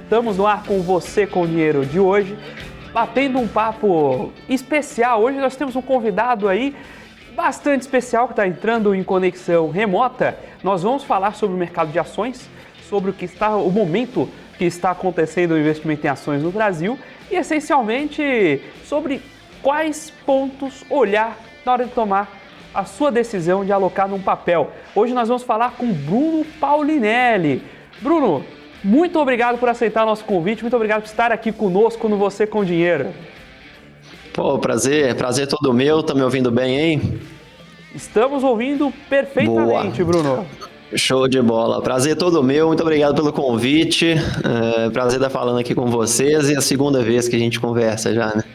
Estamos no ar com Você com Dinheiro de hoje, batendo um papo especial. Hoje nós temos um convidado aí bastante especial que está entrando em conexão remota. Nós vamos falar sobre o mercado de ações, sobre o momento que está acontecendo o investimento em ações no Brasil e, essencialmente, sobre quais pontos olhar na hora de tomar a sua decisão de alocar num papel. Hoje nós vamos falar com Bruno Paulinelli. Bruno, muito obrigado por aceitar o nosso convite, muito obrigado por estar aqui conosco no Você com Dinheiro. Pô, prazer todo meu, tá me ouvindo bem, hein? Estamos ouvindo perfeitamente. Boa. Bruno. Show de bola, prazer todo meu, muito obrigado pelo convite, prazer estar falando aqui com vocês e é a segunda vez que a gente conversa já, né?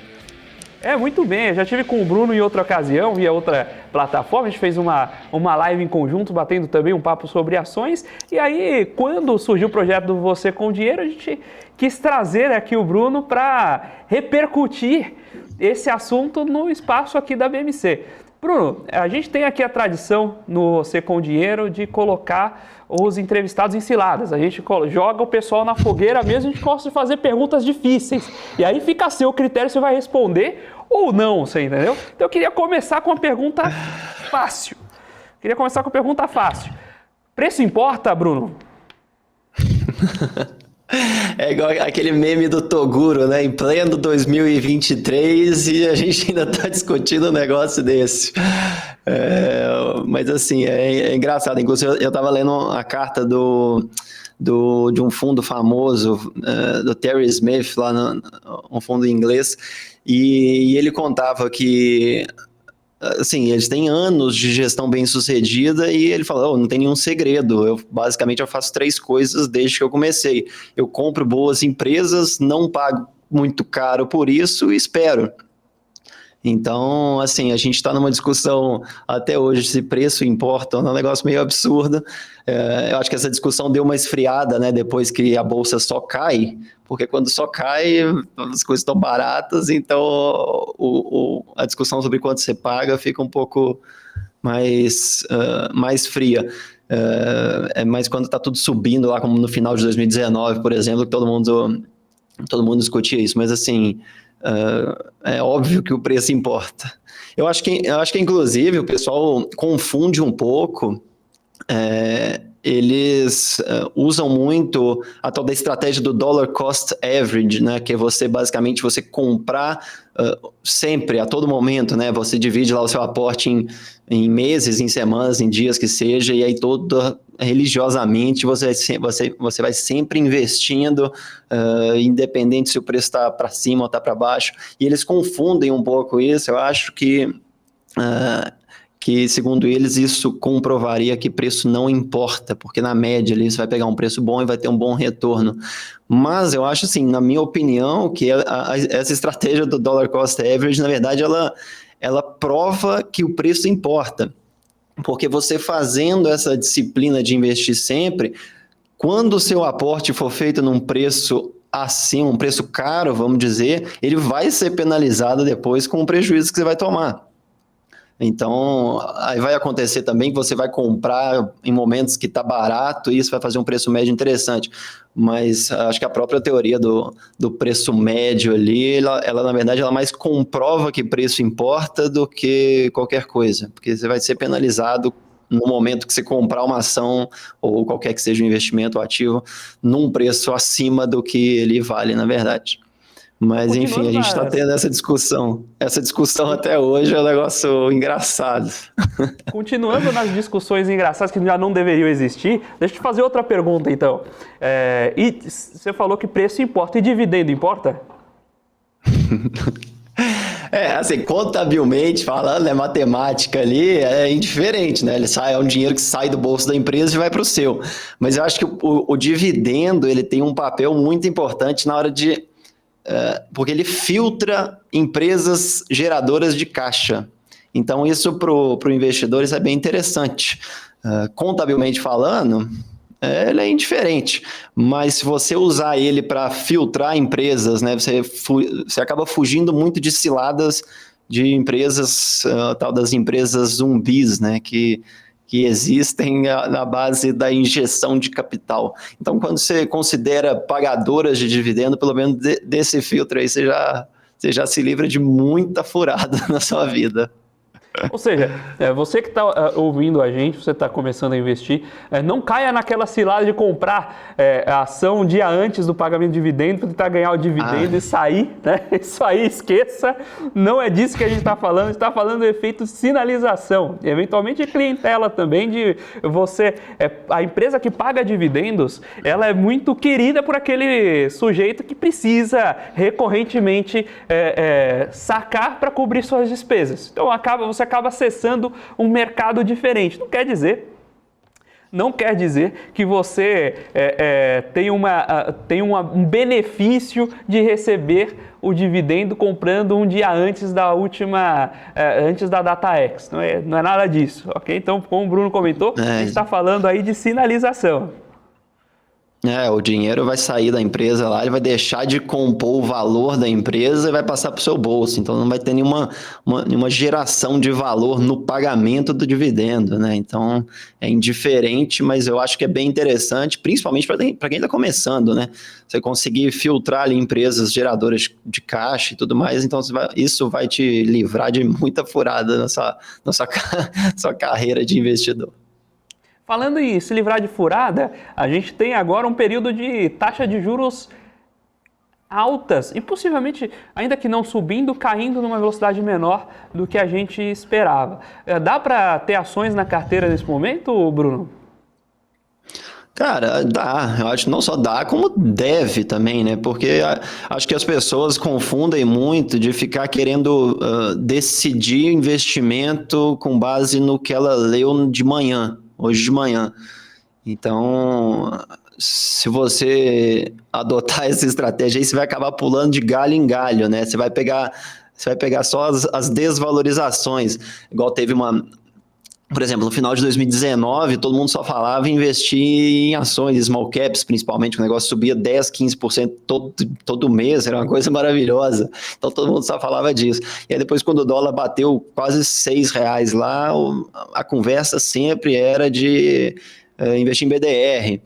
Muito bem, eu já estive com o Bruno em outra ocasião, via outra plataforma, a gente fez uma live em conjunto, batendo também um papo sobre ações, e aí quando surgiu o projeto do Você com Dinheiro, a gente quis trazer aqui o Bruno para repercutir esse assunto no espaço aqui da BMC. Bruno, a gente tem aqui a tradição no Você com Dinheiro de colocar os entrevistados em ciladas. A gente joga o pessoal na fogueira mesmo, a gente gosta de fazer perguntas difíceis. E aí fica a seu critério, você vai responder ou não, você entendeu? Então eu queria começar com uma pergunta fácil. Preço importa, Bruno? É igual aquele meme do Toguro, né? Em pleno 2023 e a gente ainda tá discutindo um negócio desse. Mas assim, é engraçado. Inclusive, eu tava lendo a carta de um fundo famoso, do Terry Smith, lá um fundo inglês, e ele contava que assim, eles têm anos de gestão bem-sucedida e ele fala, não tem nenhum segredo, basicamente eu faço 3 coisas desde que eu comecei. Eu compro boas empresas, não pago muito caro por isso e espero. Então, assim, a gente está numa discussão até hoje se preço importa, é um negócio meio absurdo. Eu acho que essa discussão deu uma esfriada, né, depois que a bolsa só cai, porque quando só cai, as coisas estão baratas, então a discussão sobre quanto você paga fica um pouco mais fria. Mas quando está tudo subindo lá, como no final de 2019, por exemplo, que todo mundo discutia isso, mas assim... é óbvio que o preço importa. Eu acho que inclusive o pessoal confunde um pouco, eles usam muito a tal da estratégia do dollar cost average, né? Que é basicamente você comprar sempre, a todo momento, né? Você divide lá o seu aporte em meses, em semanas, em dias que seja, e aí religiosamente você vai sempre investindo, independente se o preço está para cima ou está para baixo, e eles confundem um pouco isso. Eu acho que segundo eles isso comprovaria que preço não importa, porque na média ali você vai pegar um preço bom e vai ter um bom retorno. Mas eu acho assim, na minha opinião, que essa estratégia do dollar cost average, na verdade, ela prova que o preço importa. Porque você fazendo essa disciplina de investir sempre, quando o seu aporte for feito num preço acima, um preço caro, vamos dizer, ele vai ser penalizado depois com o prejuízo que você vai tomar. Então, aí vai acontecer também que você vai comprar em momentos que está barato e isso vai fazer um preço médio interessante. Mas acho que a própria teoria do preço médio ali, ela na verdade, ela mais comprova que preço importa do que qualquer coisa. Porque você vai ser penalizado no momento que você comprar uma ação ou qualquer que seja um investimento ou ativo num preço acima do que ele vale, na verdade. Mas, enfim, a gente está tendo essa discussão. Essa discussão até hoje é um negócio engraçado. Continuando nas discussões engraçadas que já não deveriam existir, deixa eu te fazer outra pergunta, então. E você falou que preço importa, e dividendo importa? Assim, contabilmente falando, matemática ali é indiferente, né? É um dinheiro que sai do bolso da empresa e vai para o seu. Mas eu acho que o dividendo, ele tem um papel muito importante na hora de... porque ele filtra empresas geradoras de caixa. Então, isso para o investidor isso é bem interessante. Contabilmente falando, ele é indiferente, mas se você usar ele para filtrar empresas, né, você acaba fugindo muito de ciladas de empresas, tal das empresas zumbis, né, que que existem na base da injeção de capital. Então, quando você considera pagadoras de dividendo, pelo menos desse filtro aí, você já se livra de muita furada na sua vida. Ou seja, você que está ouvindo a gente, você está começando a investir, não caia naquela cilada de comprar a ação um dia antes do pagamento de dividendo para tentar ganhar o dividendo e sair, né? Isso aí, esqueça, não é disso que a gente está falando, a gente está falando do efeito sinalização, e eventualmente clientela também, de você, a empresa que paga dividendos, ela é muito querida por aquele sujeito que precisa recorrentemente sacar para cobrir suas despesas. Então você acaba acessando um mercado diferente. Não quer dizer que você tem um benefício de receber o dividendo comprando um dia antes antes da data X. Não é nada disso, ok? Então, como o Bruno comentou, a gente está falando aí de sinalização. O dinheiro vai sair da empresa lá, ele vai deixar de compor o valor da empresa e vai passar para o seu bolso. Então, não vai ter nenhuma geração de valor no pagamento do dividendo, né? Então, é indiferente, mas eu acho que é bem interessante, principalmente para quem está começando, né? Você conseguir filtrar ali empresas geradoras de caixa e tudo mais, então isso vai te livrar de muita furada na sua carreira de investidor. Falando em se livrar de furada, a gente tem agora um período de taxa de juros altas e possivelmente, ainda que não subindo, caindo numa velocidade menor do que a gente esperava. Dá para ter ações na carteira nesse momento, Bruno? Cara, dá. Eu acho que não só dá, como deve também, né? Porque acho que as pessoas confundem muito de ficar querendo decidir investimento com base no que ela leu hoje de manhã. Então, se você adotar essa estratégia aí, você vai acabar pulando de galho em galho, né? Você vai pegar só as desvalorizações. Igual teve por exemplo, no final de 2019, todo mundo só falava em investir em ações, small caps, principalmente, o negócio subia 10%, 15% todo mês, era uma coisa maravilhosa. Então, todo mundo só falava disso. E aí, depois, quando o dólar bateu quase R$6 lá, a conversa sempre era de investir em BDR.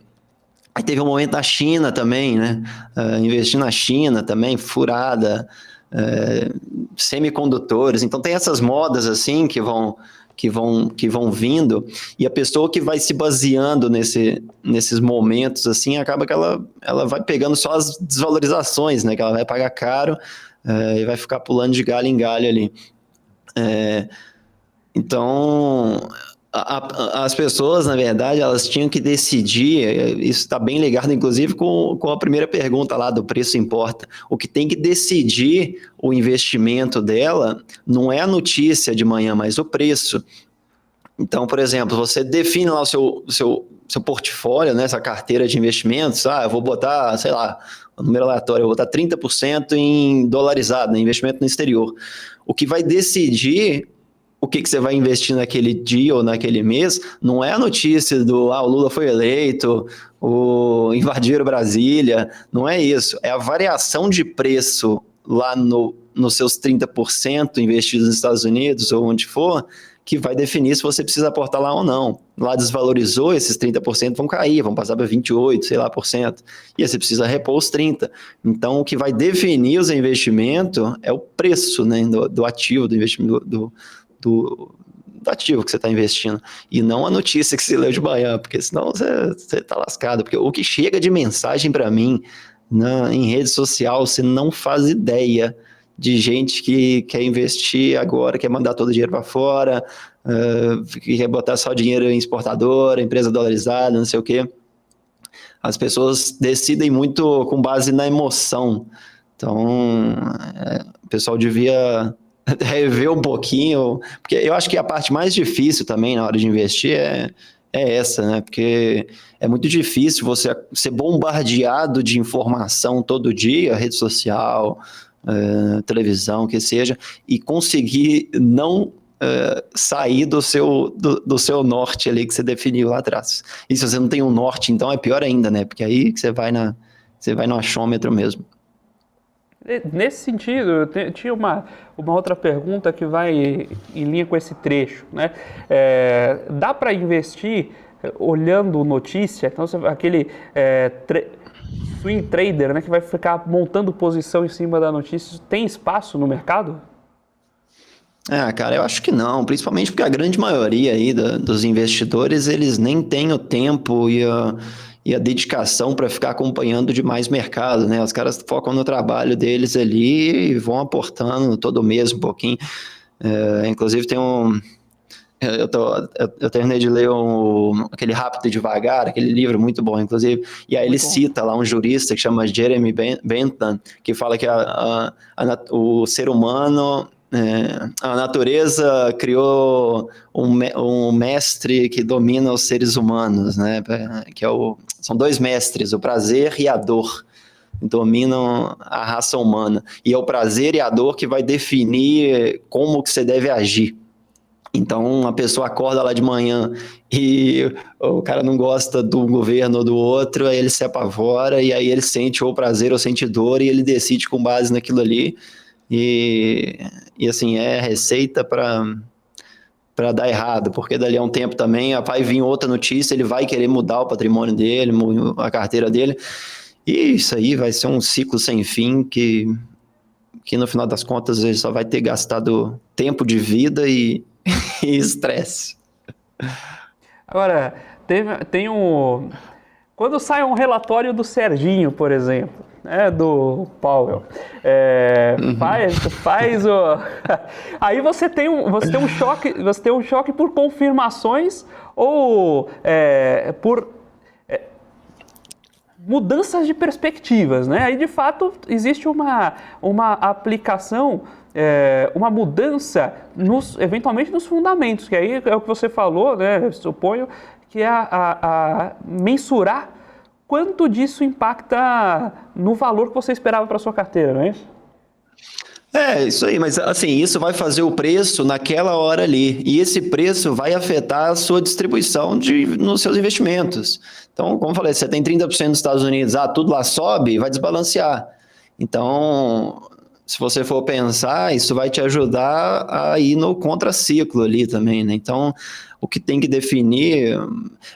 Aí teve um momento da China também, né? Investir na China também, furada, semicondutores. Então, tem essas modas, assim, que vão vindo, e a pessoa que vai se baseando nesses momentos, assim, acaba que ela vai pegando só as desvalorizações, né, que ela vai pagar caro e vai ficar pulando de galho em galho ali. Então, as pessoas, na verdade, elas tinham que decidir, isso está bem ligado, inclusive, com a primeira pergunta lá do preço importa. O que tem que decidir o investimento dela não é a notícia de manhã, mas o preço. Então, por exemplo, você define lá o seu portfólio, né, essa carteira de investimentos. Eu vou botar, sei lá, um número aleatório, eu vou botar 30% em dolarizado, né, investimento no exterior. O que vai decidir o que você vai investir naquele dia ou naquele mês, não é a notícia do o Lula foi eleito, invadiram Brasília, não é isso. É a variação de preço lá nos seus 30% investidos nos Estados Unidos ou onde for, que vai definir se você precisa aportar lá ou não. Lá desvalorizou, esses 30% vão cair, vão passar para 28%, sei lá, por cento. E aí você precisa repor os 30%. Então, o que vai definir o investimento é o preço, né, do ativo, do investimento, do ativo que você está investindo, e não a notícia que você leu de manhã, porque senão você está lascado. Porque o que chega de mensagem para mim em rede social, você não faz ideia de gente que quer investir agora, quer mandar todo o dinheiro para fora, que quer botar só dinheiro em exportadora, empresa dolarizada, não sei o quê. As pessoas decidem muito com base na emoção. Então, o pessoal devia rever um pouquinho, porque eu acho que a parte mais difícil também na hora de investir é essa, né? Porque é muito difícil você ser bombardeado de informação todo dia, rede social, televisão, que seja, e conseguir não sair do seu norte ali que você definiu lá atrás. E se você não tem um norte, então é pior ainda, né? Porque aí que você vai no achômetro mesmo. Nesse sentido, tinha uma outra pergunta que vai em linha com esse trecho, né? Dá para investir olhando notícia? Então, aquele swing trader, né, que vai ficar montando posição em cima da notícia, tem espaço no mercado? Cara, eu acho que não, principalmente porque a grande maioria aí dos investidores, eles nem têm o tempo e a dedicação para ficar acompanhando demais mercado, né? Os caras focam no trabalho deles ali e vão aportando todo mês um pouquinho. Inclusive tem eu terminei de ler aquele Rápido e Devagar, aquele livro muito bom, inclusive, e aí ele cita lá um jurista que chama Jeremy Bentham, que fala que o ser humano... a natureza criou um mestre que domina os seres humanos, né? São dois mestres, o prazer e a dor, dominam a raça humana. E é o prazer e a dor que vai definir como que você deve agir. Então, a pessoa acorda lá de manhã e o cara não gosta do governo ou do outro, aí ele se apavora e aí ele sente ou prazer ou sente dor e ele decide com base naquilo ali. E assim, é receita para dar errado, porque dali a um tempo também vai vir outra notícia, ele vai querer mudar o patrimônio dele, a carteira dele, e isso aí vai ser um ciclo sem fim que no final das contas ele só vai ter gastado tempo de vida e estresse. Agora, tem um... Quando sai um relatório do Serginho, por exemplo, né, do Powell, faz o... Aí você tem um choque por confirmações ou por mudanças de perspectivas, né? Aí, de fato, existe uma aplicação, uma mudança, eventualmente, nos fundamentos, que aí é o que você falou, né? Suponho que é a mensurar quanto disso impacta no valor que você esperava para a sua carteira, não é isso? Isso aí, mas assim, isso vai fazer o preço naquela hora ali, e esse preço vai afetar a sua distribuição nos seus investimentos. Então, como eu falei, você tem 30% dos Estados Unidos, tudo lá sobe, vai desbalancear. Então, se você for pensar, isso vai te ajudar a ir no contraciclo ali também, né? Então, o que tem que definir...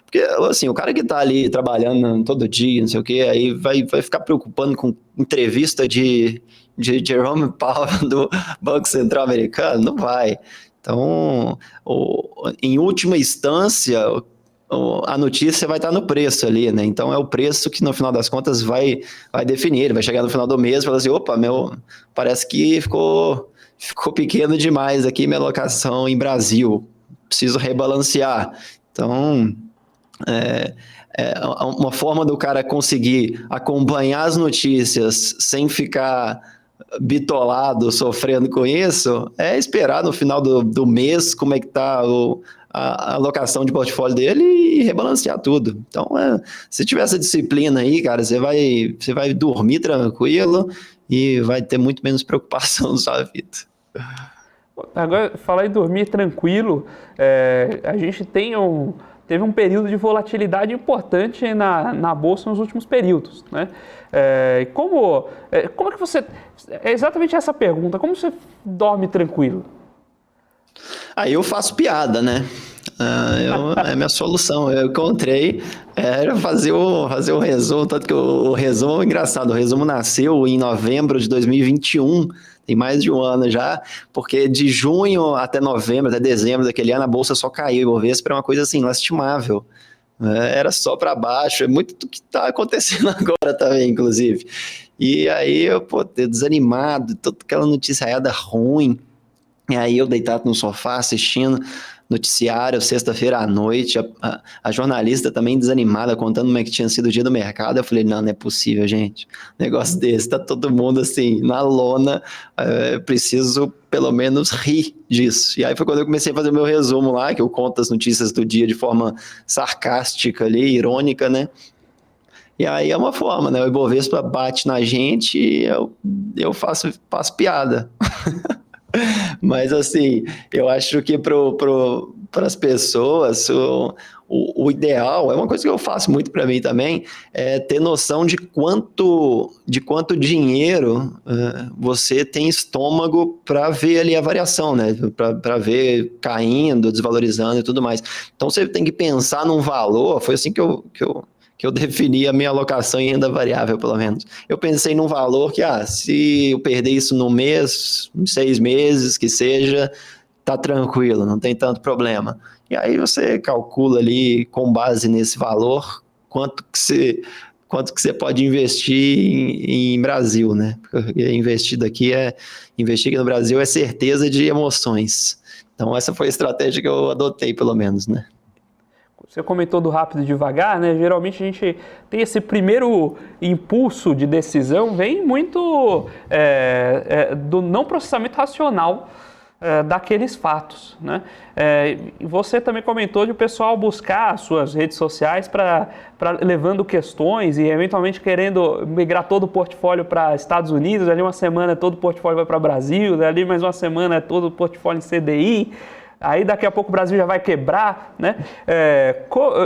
Porque, assim, o cara que está ali trabalhando todo dia, não sei o quê, aí vai ficar preocupando com entrevista de Jerome Powell do Banco Central Americano? Não vai. Então, em última instância, a notícia vai estar no preço ali, né? Então, é o preço que, no final das contas, vai definir. Ele vai chegar no final do mês e falar assim, opa, parece que ficou pequeno demais aqui minha alocação em Brasil. Preciso rebalancear. Então, uma forma do cara conseguir acompanhar as notícias sem ficar bitolado, sofrendo com isso, é esperar no final do mês como é que está a alocação de portfólio dele e rebalancear tudo. Então, se tiver essa disciplina aí, cara, você vai dormir tranquilo e vai ter muito menos preocupação na sua vida. Agora, falar em dormir tranquilo, a gente teve um período de volatilidade importante na Bolsa nos últimos períodos, né? Como é que você... É exatamente essa pergunta, como você dorme tranquilo? Eu faço piada, né? É a minha solução. Eu encontrei, era fazer o resumo, tanto que o resumo é engraçado. O resumo nasceu em novembro de 2021, tem mais de um ano já, porque de junho até novembro, até dezembro daquele ano, a Bolsa só caiu. O Ibovespa era uma coisa assim, lastimável. Era só para baixo, é muito do que está acontecendo agora também, inclusive. E aí eu, desanimado, toda aquela noticiaiada ruim. E aí eu deitado no sofá assistindo noticiário, sexta-feira à noite, a jornalista também desanimada, contando como é que tinha sido o dia do mercado. Eu falei, não é possível, gente, negócio desse, tá todo mundo assim, na lona, preciso pelo menos rir disso. E aí foi quando eu comecei a fazer o meu resumo lá, que eu conto as notícias do dia de forma sarcástica ali, irônica, né? E aí é uma forma, né? O Ibovespa bate na gente e eu faço piada. Mas assim, eu acho que pro para as pessoas, o ideal, é uma coisa que eu faço muito para mim também, é ter noção de quanto dinheiro você tem estômago para ver ali a variação, né? Para ver caindo, desvalorizando e tudo mais. Então você tem que pensar num valor, foi assim que eu defini a minha alocação em renda variável, pelo menos. Eu pensei num valor que, se eu perder isso no mês, em 6 meses, que seja, tá tranquilo, não tem tanto problema. E aí você calcula ali, com base nesse valor, quanto que você pode investir em Brasil, né? Porque investir aqui no Brasil é certeza de emoções. Então essa foi a estratégia que eu adotei, pelo menos, né? Você comentou do rápido e devagar, né? Geralmente a gente tem esse primeiro impulso de decisão, vem muito do não processamento racional daqueles fatos, né? Você também comentou de o pessoal buscar as suas redes sociais para levando questões e eventualmente querendo migrar todo o portfólio para Estados Unidos, ali uma semana todo o portfólio vai para Brasil, ali mais uma semana todo o portfólio em CDI. Aí daqui a pouco o Brasil já vai quebrar, né?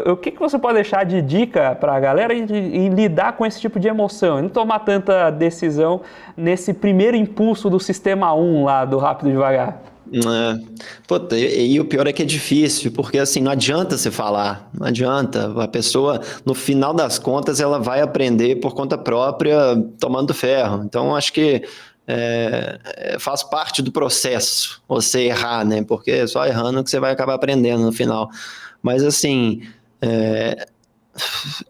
O que você pode deixar de dica para a galera em lidar com esse tipo de emoção, não tomar tanta decisão nesse primeiro impulso do sistema 1 lá do rápido e devagar? E o pior é que é difícil, porque assim, não adianta você falar, não adianta, a pessoa, no final das contas, ela vai aprender por conta própria, tomando ferro. Então, acho que faz parte do processo você errar, né? Porque é só errando que você vai acabar aprendendo no final. Mas assim,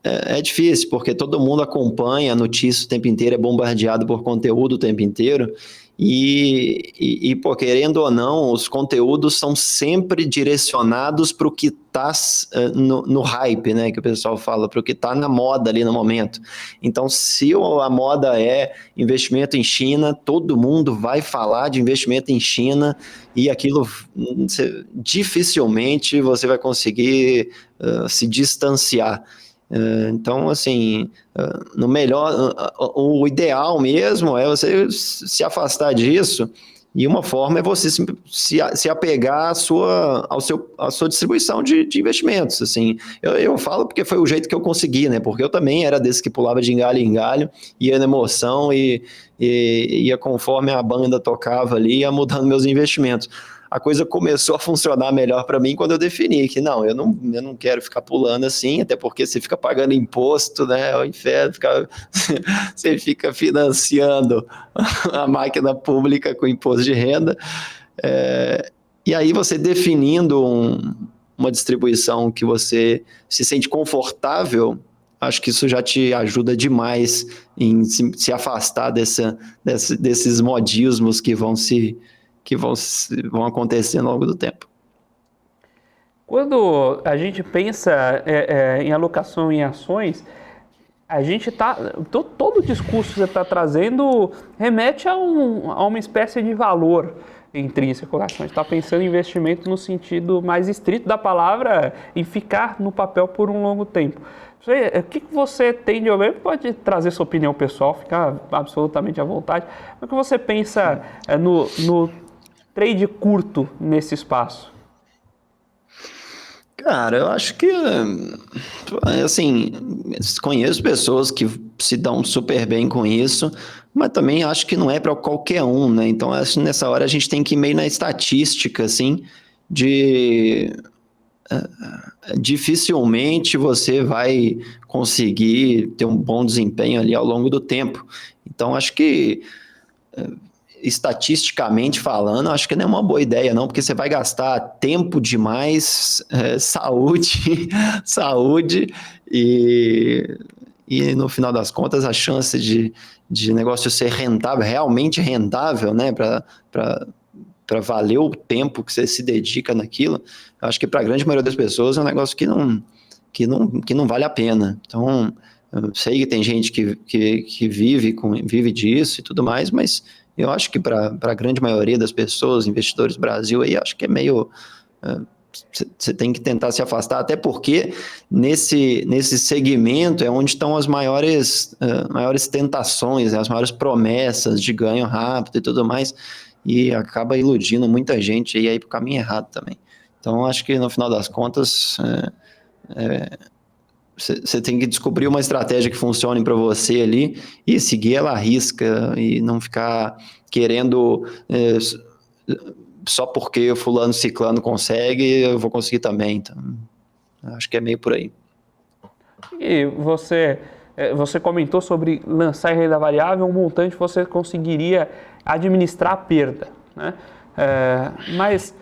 é difícil, porque todo mundo acompanha a notícia o tempo inteiro, é bombardeado por conteúdo o tempo inteiro, pô, querendo ou não, os conteúdos são sempre direcionados para o que está no hype, né, que o pessoal fala, para o que está na moda ali no momento. Então, se a moda é investimento em China, todo mundo vai falar de investimento em China, e aquilo, dificilmente você vai conseguir se distanciar. Então, assim, o ideal mesmo é você se afastar disso, e uma forma é você se apegar à sua distribuição de investimentos. Assim, eu falo porque foi o jeito que eu consegui, né? Porque eu também era desse que pulava de galho em galho, ia na emoção e ia conforme a banda tocava ali, ia mudando meus investimentos. A coisa começou a funcionar melhor para mim quando eu defini que eu não quero ficar pulando assim, até porque você fica pagando imposto, né? É o inferno, você fica financiando a máquina pública com imposto de renda. E aí você definindo uma distribuição que você se sente confortável, acho que isso já te ajuda demais em se afastar desses modismos que vão acontecer ao longo do tempo. Quando a gente pensa em alocação em ações, a gente todo o discurso que você está trazendo remete a uma espécie de valor intrínseco. A gente está pensando em investimento no sentido mais estrito da palavra, em ficar no papel por um longo tempo. O que você tem de ouvir? Pode trazer sua opinião pessoal, ficar absolutamente à vontade. O que você pensa no trade curto nesse espaço? Cara, eu acho que, assim, conheço pessoas que se dão super bem com isso, mas também acho que não é para qualquer um, né? Então, acho que nessa hora a gente tem que ir meio na estatística, assim, dificilmente você vai conseguir ter um bom desempenho ali ao longo do tempo. Então, acho que estatisticamente falando, acho que não é uma boa ideia não, porque você vai gastar tempo demais, saúde e no final das contas a chance de negócio ser rentável, realmente rentável, né, para valer o tempo que você se dedica naquilo, acho que para a grande maioria das pessoas é um negócio que não vale a pena. Então, eu sei que tem gente que vive disso e tudo mais, mas eu acho que para a grande maioria das pessoas, investidores do Brasil, aí, acho que é meio... Você tem que tentar se afastar, até porque nesse segmento é onde estão as maiores tentações, as maiores promessas de ganho rápido e tudo mais, e acaba iludindo muita gente e aí para o caminho errado também. Então, acho que no final das contas, você tem que descobrir uma estratégia que funcione para você ali e seguir ela à risca e não ficar querendo só porque o fulano ciclano consegue, eu vou conseguir também. Então, acho que é meio por aí. E você comentou sobre lançar em renda variável um montante que você conseguiria administrar a perda, né? Mas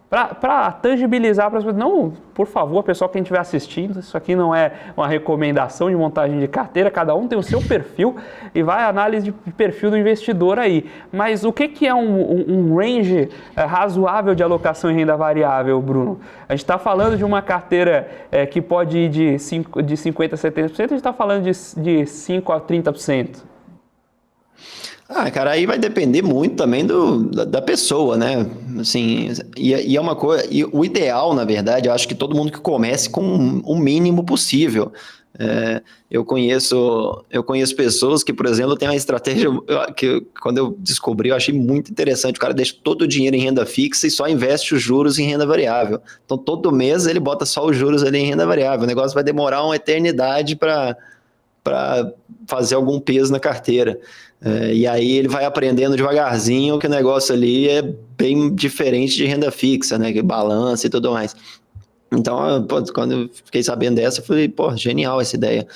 para tangibilizar para as pessoas, não, por favor, pessoal, quem estiver assistindo, isso aqui não é uma recomendação de montagem de carteira, cada um tem o seu perfil e vai a análise de perfil do investidor aí. Mas o que é um range razoável de alocação em renda variável, Bruno? A gente está falando de uma carteira que pode ir de 50% a 70%, a gente está falando de 5% a 30%. Cara, aí vai depender muito também da pessoa, né? Assim, e é uma coisa. E o ideal, na verdade, eu acho que todo mundo que comece com o mínimo possível. Eu conheço pessoas que, por exemplo, têm uma estratégia que, quando eu descobri, eu achei muito interessante. O cara deixa todo o dinheiro em renda fixa e só investe os juros em renda variável. Então, todo mês ele bota só os juros ali em renda variável. O negócio vai demorar uma eternidade para fazer algum peso na carteira. E aí ele vai aprendendo devagarzinho que o negócio ali é bem diferente de renda fixa, né? Que balança e tudo mais. Então, quando eu fiquei sabendo dessa, eu falei, genial essa ideia.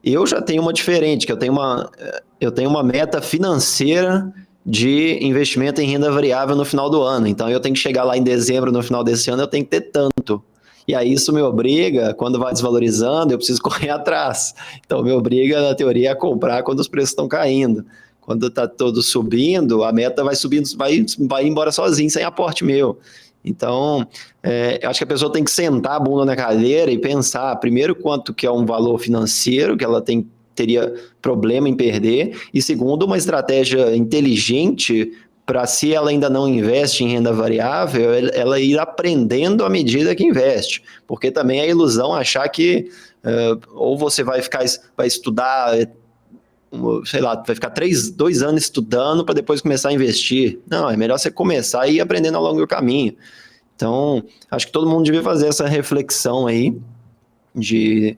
Eu já tenho uma diferente, que eu tenho uma meta financeira de investimento em renda variável no final do ano. Então, eu tenho que chegar lá em dezembro, no final desse ano, eu tenho que ter tanto. E aí isso me obriga, quando vai desvalorizando, eu preciso correr atrás. Então me obriga, na teoria, a comprar quando os preços estão caindo. Quando está todo subindo, a meta vai subindo, vai embora sozinho, sem aporte meu. Então, eu acho que a pessoa tem que sentar a bunda na cadeira e pensar, primeiro, quanto que é um valor financeiro que ela teria problema em perder, e segundo, uma estratégia inteligente para, se ela ainda não investe em renda variável, ela ir aprendendo à medida que investe. Porque também é ilusão achar que ou você vai estudar, sei lá, vai ficar 2 anos estudando para depois começar a investir. Não, é melhor você começar e ir aprendendo ao longo do caminho. Então, acho que todo mundo devia fazer essa reflexão aí de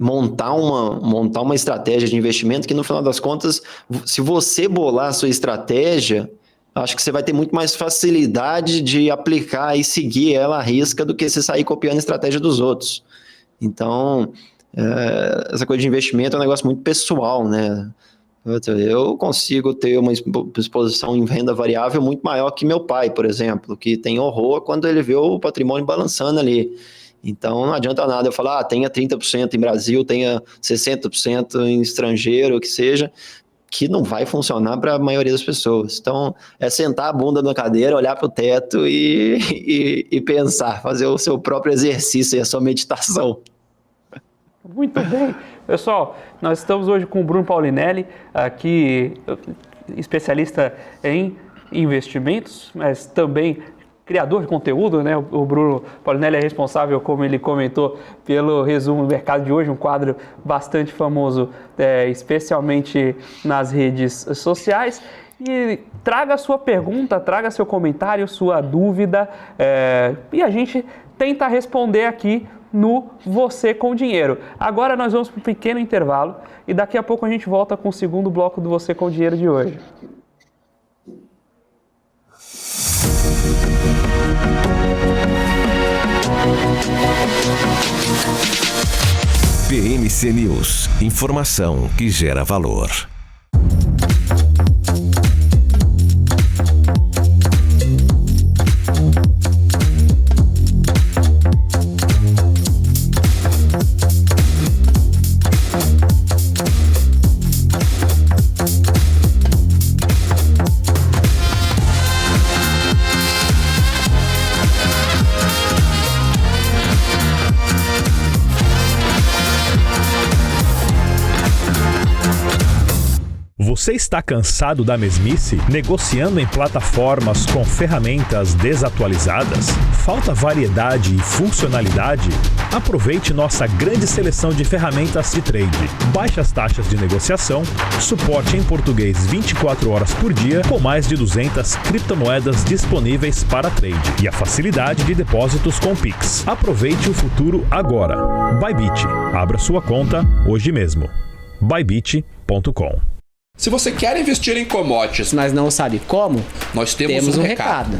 montar uma estratégia de investimento que, no final das contas, se você bolar a sua estratégia, acho que você vai ter muito mais facilidade de aplicar e seguir ela à risca do que você sair copiando a estratégia dos outros. Então, essa coisa de investimento é um negócio muito pessoal, né? Eu consigo ter uma exposição em renda variável muito maior que meu pai, por exemplo, que tem horror quando ele vê o patrimônio balançando ali. Então, não adianta nada eu falar, tenha 30% em Brasil, tenha 60% em estrangeiro, o que seja, que não vai funcionar para a maioria das pessoas. Então, é sentar a bunda na cadeira, olhar para o teto e pensar, fazer o seu próprio exercício e a sua meditação. Muito bem. Pessoal, nós estamos hoje com o Bruno Paulinelli, aqui especialista em investimentos, mas também criador de conteúdo, né? O Bruno Paulinelli é responsável, como ele comentou, pelo resumo do mercado de hoje, um quadro bastante famoso, especialmente nas redes sociais. E traga a sua pergunta, traga seu comentário, sua dúvida, e a gente tenta responder aqui no Você com Dinheiro. Agora nós vamos para um pequeno intervalo e daqui a pouco a gente volta com o segundo bloco do Você com Dinheiro de hoje. PMC News. Informação que gera valor. Você está cansado da mesmice? Negociando em plataformas com ferramentas desatualizadas? Falta variedade e funcionalidade? Aproveite nossa grande seleção de ferramentas de trade. Baixas taxas de negociação, suporte em português 24 horas por dia, com mais de 200 criptomoedas disponíveis para trade e a facilidade de depósitos com Pix. Aproveite o futuro agora. Bybit. Abra sua conta hoje mesmo. Bybit.com. Se você quer investir em commodities, mas não sabe como, nós temos um recado.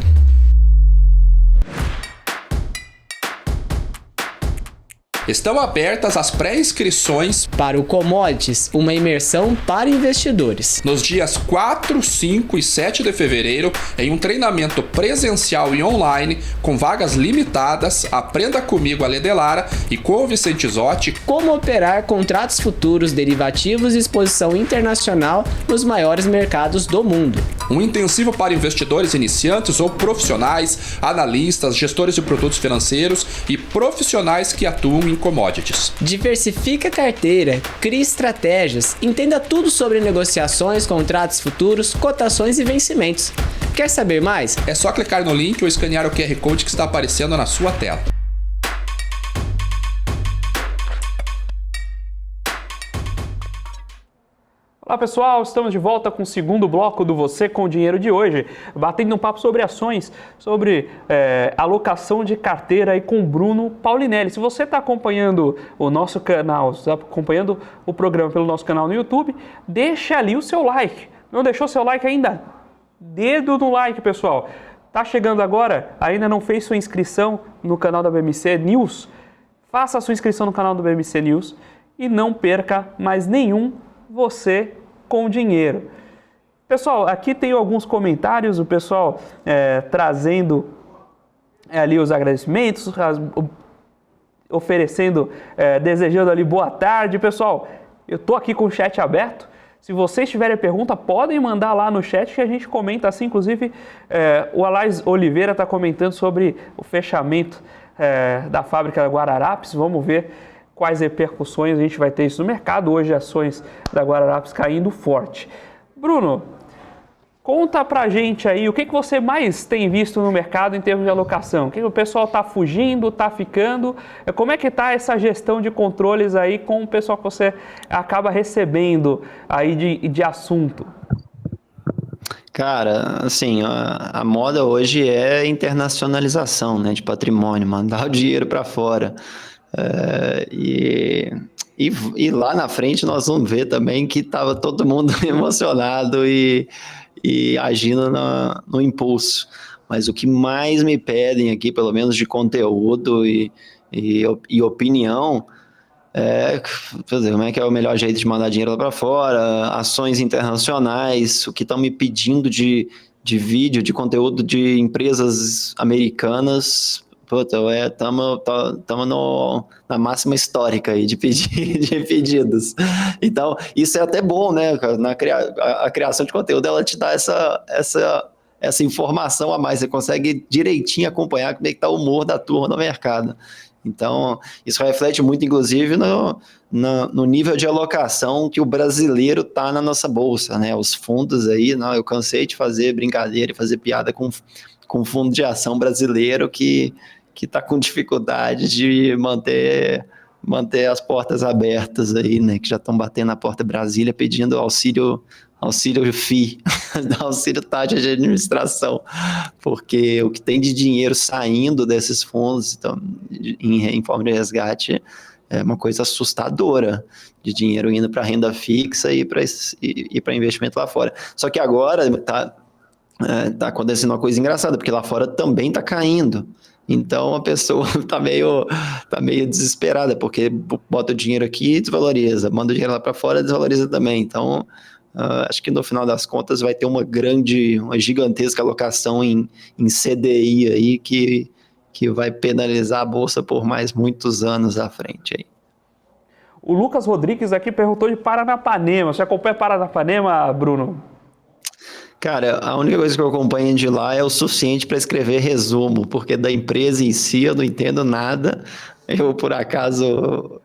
Estão abertas as pré-inscrições para o Commodities, uma imersão para investidores. Nos dias 4, 5 e 7 de fevereiro, em um treinamento presencial e online, com vagas limitadas, aprenda comigo, Ale Delara, e com o Vicente Zotti, como operar contratos futuros, derivativos e exposição internacional nos maiores mercados do mundo. Um intensivo para investidores iniciantes ou profissionais, analistas, gestores de produtos financeiros e profissionais que atuam em commodities. Diversifique a carteira, crie estratégias, entenda tudo sobre negociações, contratos futuros, cotações e vencimentos. Quer saber mais? É só clicar no link ou escanear o QR Code que está aparecendo na sua tela. Olá pessoal, estamos de volta com o segundo bloco do Você com o Dinheiro de hoje, batendo um papo sobre ações, sobre alocação de carteira aí com o Bruno Paulinelli. Se você está acompanhando o nosso canal, está acompanhando o programa pelo nosso canal no YouTube, deixa ali o seu like. Não deixou seu like ainda? Dedo no like, pessoal. Tá chegando agora? Ainda não fez sua inscrição no canal da BMC News? Faça a sua inscrição no canal do BMC News e não perca mais nenhum Você com Dinheiro. Pessoal, aqui tem alguns comentários, o pessoal trazendo ali os agradecimentos, oferecendo, desejando ali boa tarde. Pessoal, eu tô aqui com o chat aberto. Se vocês tiverem pergunta, podem mandar lá no chat que a gente comenta assim. Inclusive, o Alais Oliveira está comentando sobre o fechamento da fábrica da Guararapes. Vamos ver quais repercussões a gente vai ter isso no mercado. Hoje, ações da Guararapes caindo forte. Bruno, conta pra gente aí o que você mais tem visto no mercado em termos de alocação. O que o pessoal está fugindo, está ficando? Como é que está essa gestão de controles aí com o pessoal que você acaba recebendo aí de assunto? Cara, assim, a moda hoje é internacionalização, né, de patrimônio, mandar o dinheiro para fora. E lá na frente nós vamos ver também que estava todo mundo emocionado e agindo no impulso. Mas o que mais me pedem aqui, pelo menos de conteúdo e opinião, como é que é o melhor jeito de mandar dinheiro lá para fora, ações internacionais, o que estão me pedindo de vídeo, de conteúdo de empresas americanas. Puta, estamos na máxima histórica aí de pedidos. Então, isso é até bom, né? A criação de conteúdo, ela te dá essa informação a mais. Você consegue direitinho acompanhar como é que está o humor da turma no mercado. Então, isso reflete muito, inclusive, no nível de alocação que o brasileiro está na nossa bolsa, né? Os fundos aí, eu cansei de fazer brincadeira e fazer piada com fundo de ação brasileiro que está com dificuldade de manter as portas abertas aí, né? Que já estão batendo na porta Brasília pedindo auxílio FII, auxílio taxa de administração, porque o que tem de dinheiro saindo desses fundos então, em forma de resgate é uma coisa assustadora, de dinheiro indo para renda fixa e para investimento lá fora. Só que agora está acontecendo uma coisa engraçada, porque lá fora também está caindo. Então a pessoa está meio desesperada, porque bota o dinheiro aqui e desvaloriza, manda o dinheiro lá para fora e desvaloriza também. Então acho que no final das contas vai ter uma gigantesca alocação em CDI aí que vai penalizar a Bolsa por mais muitos anos à frente aí. O Lucas Rodrigues aqui perguntou de Paranapanema. Você acompanha Paranapanema, Bruno? Cara, a única coisa que eu acompanho de lá é o suficiente para escrever resumo, porque da empresa em si eu não entendo nada. Eu por acaso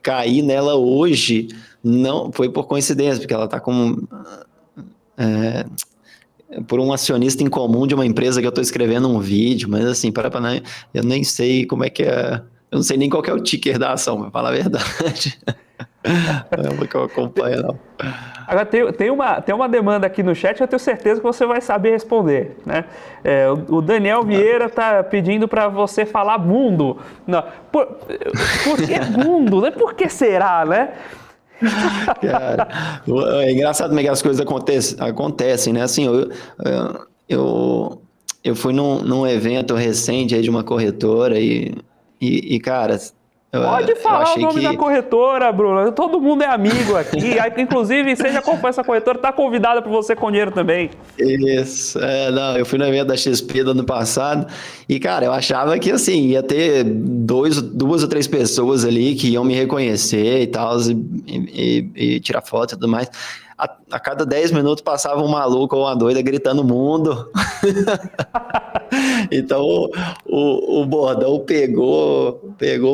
caí nela hoje, Não, foi por coincidência, porque ela tá com... por um acionista em comum de uma empresa que eu tô escrevendo um vídeo, mas assim, eu nem sei como é que é... Eu não sei nem qual que é o ticker da ação, pra falar a verdade. Não é porque eu acompanho, não. Agora, tem uma demanda aqui no chat, eu tenho certeza que você vai saber responder, né? O Daniel Vieira está pedindo para você falar mundo. Não, por que mundo? Não é por que será, né? Cara, é engraçado como é que as coisas acontecem, né? Assim, eu fui num evento recente aí de uma corretora e cara... Pode falar o nome da corretora, Bruno. Todo mundo é amigo aqui. Inclusive, seja qual for essa corretora, está convidada para você com dinheiro também. Isso. Não, eu fui no evento da XP do ano passado e, cara, eu achava que, assim, ia ter duas ou três pessoas ali que iam me reconhecer e tal, e tirar foto e tudo mais. A cada 10 minutos passava um maluco ou uma doida gritando mundo. Então o bordão pegou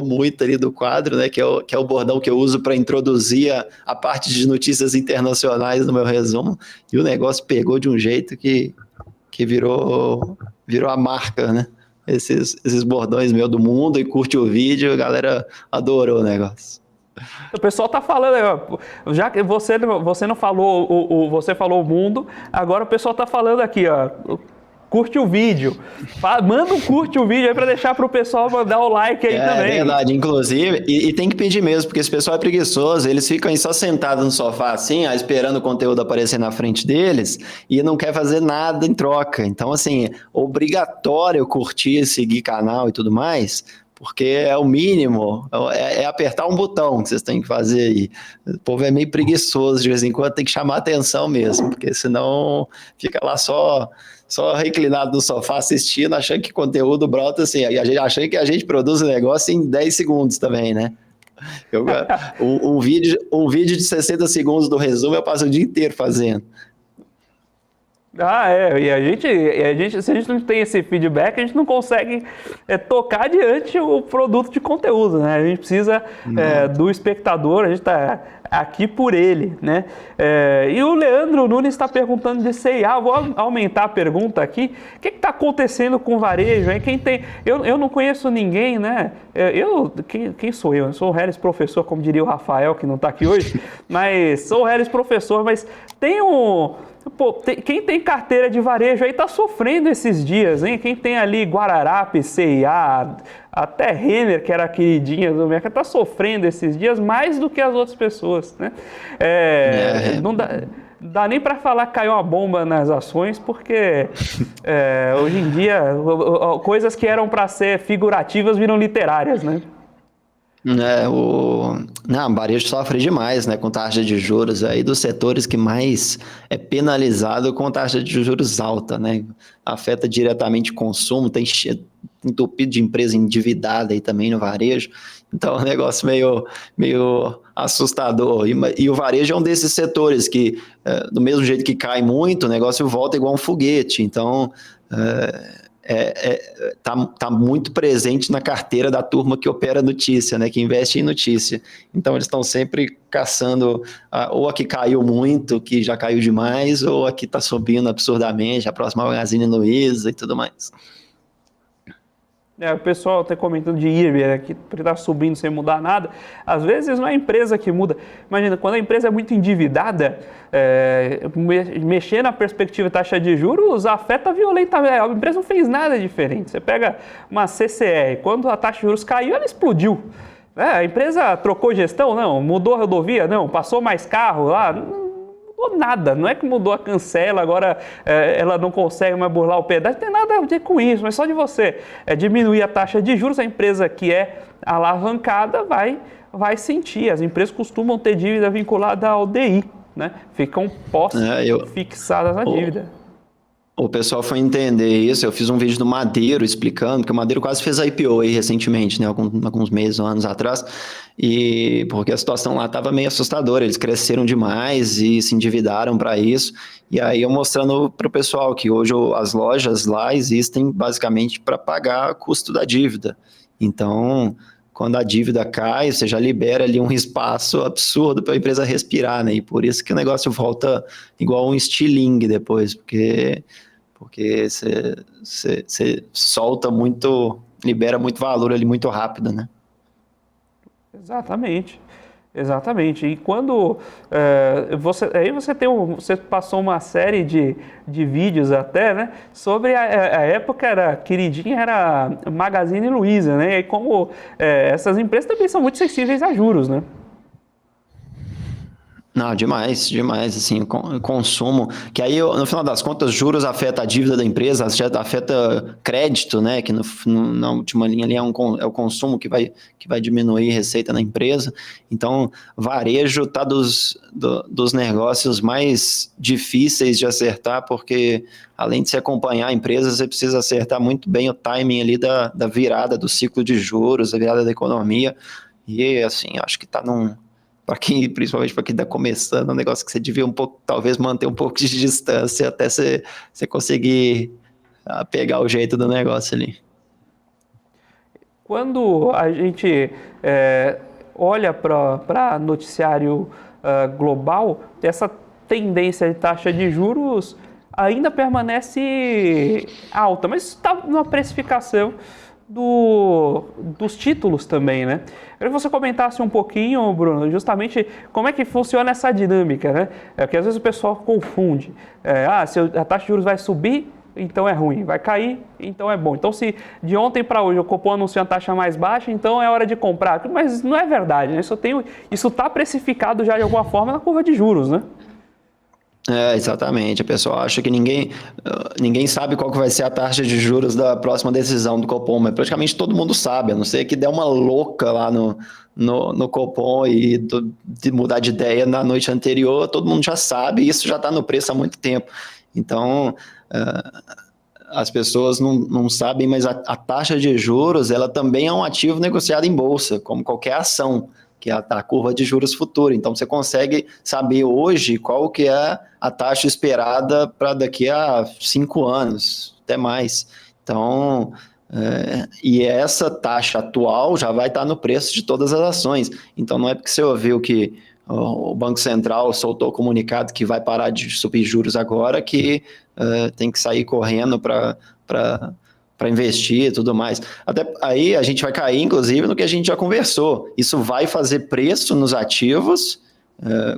muito ali do quadro, né? Que é o bordão que eu uso para introduzir a parte de notícias internacionais no meu resumo. E o negócio pegou de um jeito que virou a marca, né? Esses bordões meu do mundo, e curte o vídeo, a galera adorou o negócio. O pessoal tá falando, já que você não falou, você falou o mundo, agora o pessoal tá falando aqui, ó, curte o vídeo. Manda um curte o vídeo aí pra deixar pro pessoal mandar o like aí também. É verdade, inclusive, e tem que pedir mesmo, porque esse pessoal é preguiçoso, eles ficam aí só sentados no sofá assim, esperando o conteúdo aparecer na frente deles, e não quer fazer nada em troca. Então, assim, obrigatório curtir, seguir canal e tudo mais, porque é o mínimo, é apertar um botão que vocês têm que fazer aí. O povo é meio preguiçoso, de vez em quando tem que chamar a atenção mesmo, porque senão fica lá só reclinado no sofá assistindo, achando que conteúdo brota assim, achando que a gente produz o negócio em 10 segundos também, né? Um vídeo de 60 segundos do resumo eu passo o dia inteiro fazendo. E a gente, se a gente não tem esse feedback, a gente não consegue tocar adiante o produto de conteúdo, né? A gente precisa do espectador, a gente está aqui por ele, né? E o Leandro Nunes está perguntando de CIA. Vou aumentar a pergunta aqui. O que está acontecendo com o varejo? Eu não conheço ninguém, né? Quem sou eu? Eu sou o Harris professor, como diria o Rafael, que não está aqui hoje, mas sou o Harris professor, mas quem tem carteira de varejo aí tá sofrendo esses dias, hein? Quem tem ali Guararapes, CIA, até Renner, que era a queridinha do mercado, tá sofrendo esses dias mais do que as outras pessoas, né? Não dá nem para falar que caiu uma bomba nas ações, porque hoje em dia coisas que eram para ser figurativas viram literárias, né? O varejo sofre demais, né, com taxa de juros aí dos setores que mais é penalizado com taxa de juros alta, né? Afeta diretamente o consumo, tem entupido de empresa endividada aí também no varejo. Então é um negócio meio assustador. E o varejo é um desses setores que, do mesmo jeito que cai muito, o negócio volta igual um foguete. Então tá muito presente na carteira da turma que opera notícia, né, que investe em notícia. Então eles estão sempre caçando ou a que caiu muito, que já caiu demais, ou a que está subindo absurdamente, a próxima Magazine Luiza e tudo mais. O pessoal está comentando de IRB, que está subindo sem mudar nada. Às vezes não é a empresa que muda. Imagina, quando a empresa é muito endividada, mexer na perspectiva de taxa de juros afeta violentamente. A empresa não fez nada diferente. Você pega uma CCR, quando a taxa de juros caiu, ela explodiu. A empresa trocou gestão? Não. Mudou a rodovia? Não. Passou mais carro lá? Não mudou nada. Não é que mudou a cancela, agora ela não consegue mais burlar o pedágio. Não tem nada a ver com isso, mas só de você diminuir a taxa de juros, a empresa que é alavancada vai sentir. As empresas costumam ter dívida vinculada ao DI, né? Ficam fixadas na dívida. O pessoal foi entender isso. Eu fiz um vídeo do Madeiro explicando, que o Madeiro quase fez a IPO aí recentemente, né? Alguns meses ou anos atrás, e porque a situação lá estava meio assustadora. Eles cresceram demais e se endividaram para isso. E aí eu mostrando para o pessoal que hoje as lojas lá existem basicamente para pagar o custo da dívida. Então, quando a dívida cai, você já libera ali um espaço absurdo para a empresa respirar, né? E por isso que o negócio volta igual um estilingue depois, porque você solta muito, libera muito valor ali muito rápido, né? Exatamente. E quando você passou uma série de vídeos até, né, sobre a época queridinha era Magazine Luiza, né? E como essas empresas também são muito sensíveis a juros, né? Não, demais, assim, consumo, que aí, no final das contas, juros afeta a dívida da empresa, afeta crédito, né, que na última linha ali é o consumo que vai diminuir a receita na empresa. Então, varejo tá dos negócios mais difíceis de acertar, porque além de se acompanhar a empresa, você precisa acertar muito bem o timing ali da virada do ciclo de juros, da virada da economia, e assim, acho que tá principalmente para quem está começando, um negócio que você devia talvez manter um pouco de distância até você conseguir pegar o jeito do negócio ali. Quando a gente olha para noticiário global, essa tendência de taxa de juros ainda permanece alta, mas está numa precificação dos títulos também, né? Eu queria que você comentasse um pouquinho, Bruno, justamente como é que funciona essa dinâmica, né? Porque às vezes o pessoal confunde. Se a taxa de juros vai subir, então é ruim. Vai cair, então é bom. Então, se de ontem para hoje o Copom anuncia uma taxa mais baixa, então é hora de comprar. Mas não é verdade, né? Isso está precificado já de alguma forma na curva de juros, né? Exatamente. A pessoa acha que ninguém sabe qual que vai ser a taxa de juros da próxima decisão do Copom, mas praticamente todo mundo sabe, a não ser que der uma louca lá no Copom e de mudar de ideia na noite anterior, todo mundo já sabe e isso já está no preço há muito tempo. Então, as pessoas não sabem, mas a taxa de juros ela também é um ativo negociado em bolsa, como qualquer ação, que é a curva de juros futura. Então, você consegue saber hoje qual que é a taxa esperada para daqui a 5 anos, até mais. Então, e essa taxa atual já vai estar no preço de todas as ações. Então, não é porque você ouviu que o Banco Central soltou o comunicado que vai parar de subir juros agora que tem que sair correndo para investir e tudo mais. Até aí a gente vai cair, inclusive, no que a gente já conversou. Isso vai fazer preço nos ativos,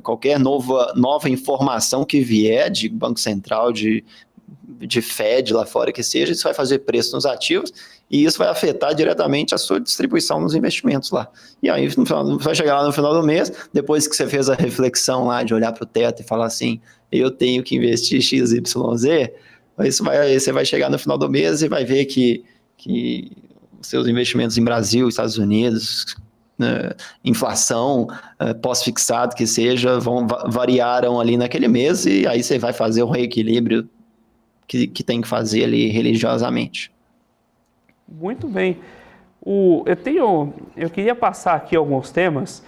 qualquer nova informação que vier de Banco Central, de Fed lá fora que seja, isso vai fazer preço nos ativos e isso vai afetar diretamente a sua distribuição nos investimentos lá. E aí vai chegar lá no final do mês, depois que você fez a reflexão lá de olhar para o teto e falar assim, eu tenho que investir XYZ, você vai chegar no final do mês e vai ver que os seus investimentos em Brasil, Estados Unidos, inflação, pós-fixado que seja, variaram ali naquele mês e aí você vai fazer o reequilíbrio que tem que fazer ali religiosamente. Muito bem. Eu queria passar aqui alguns temas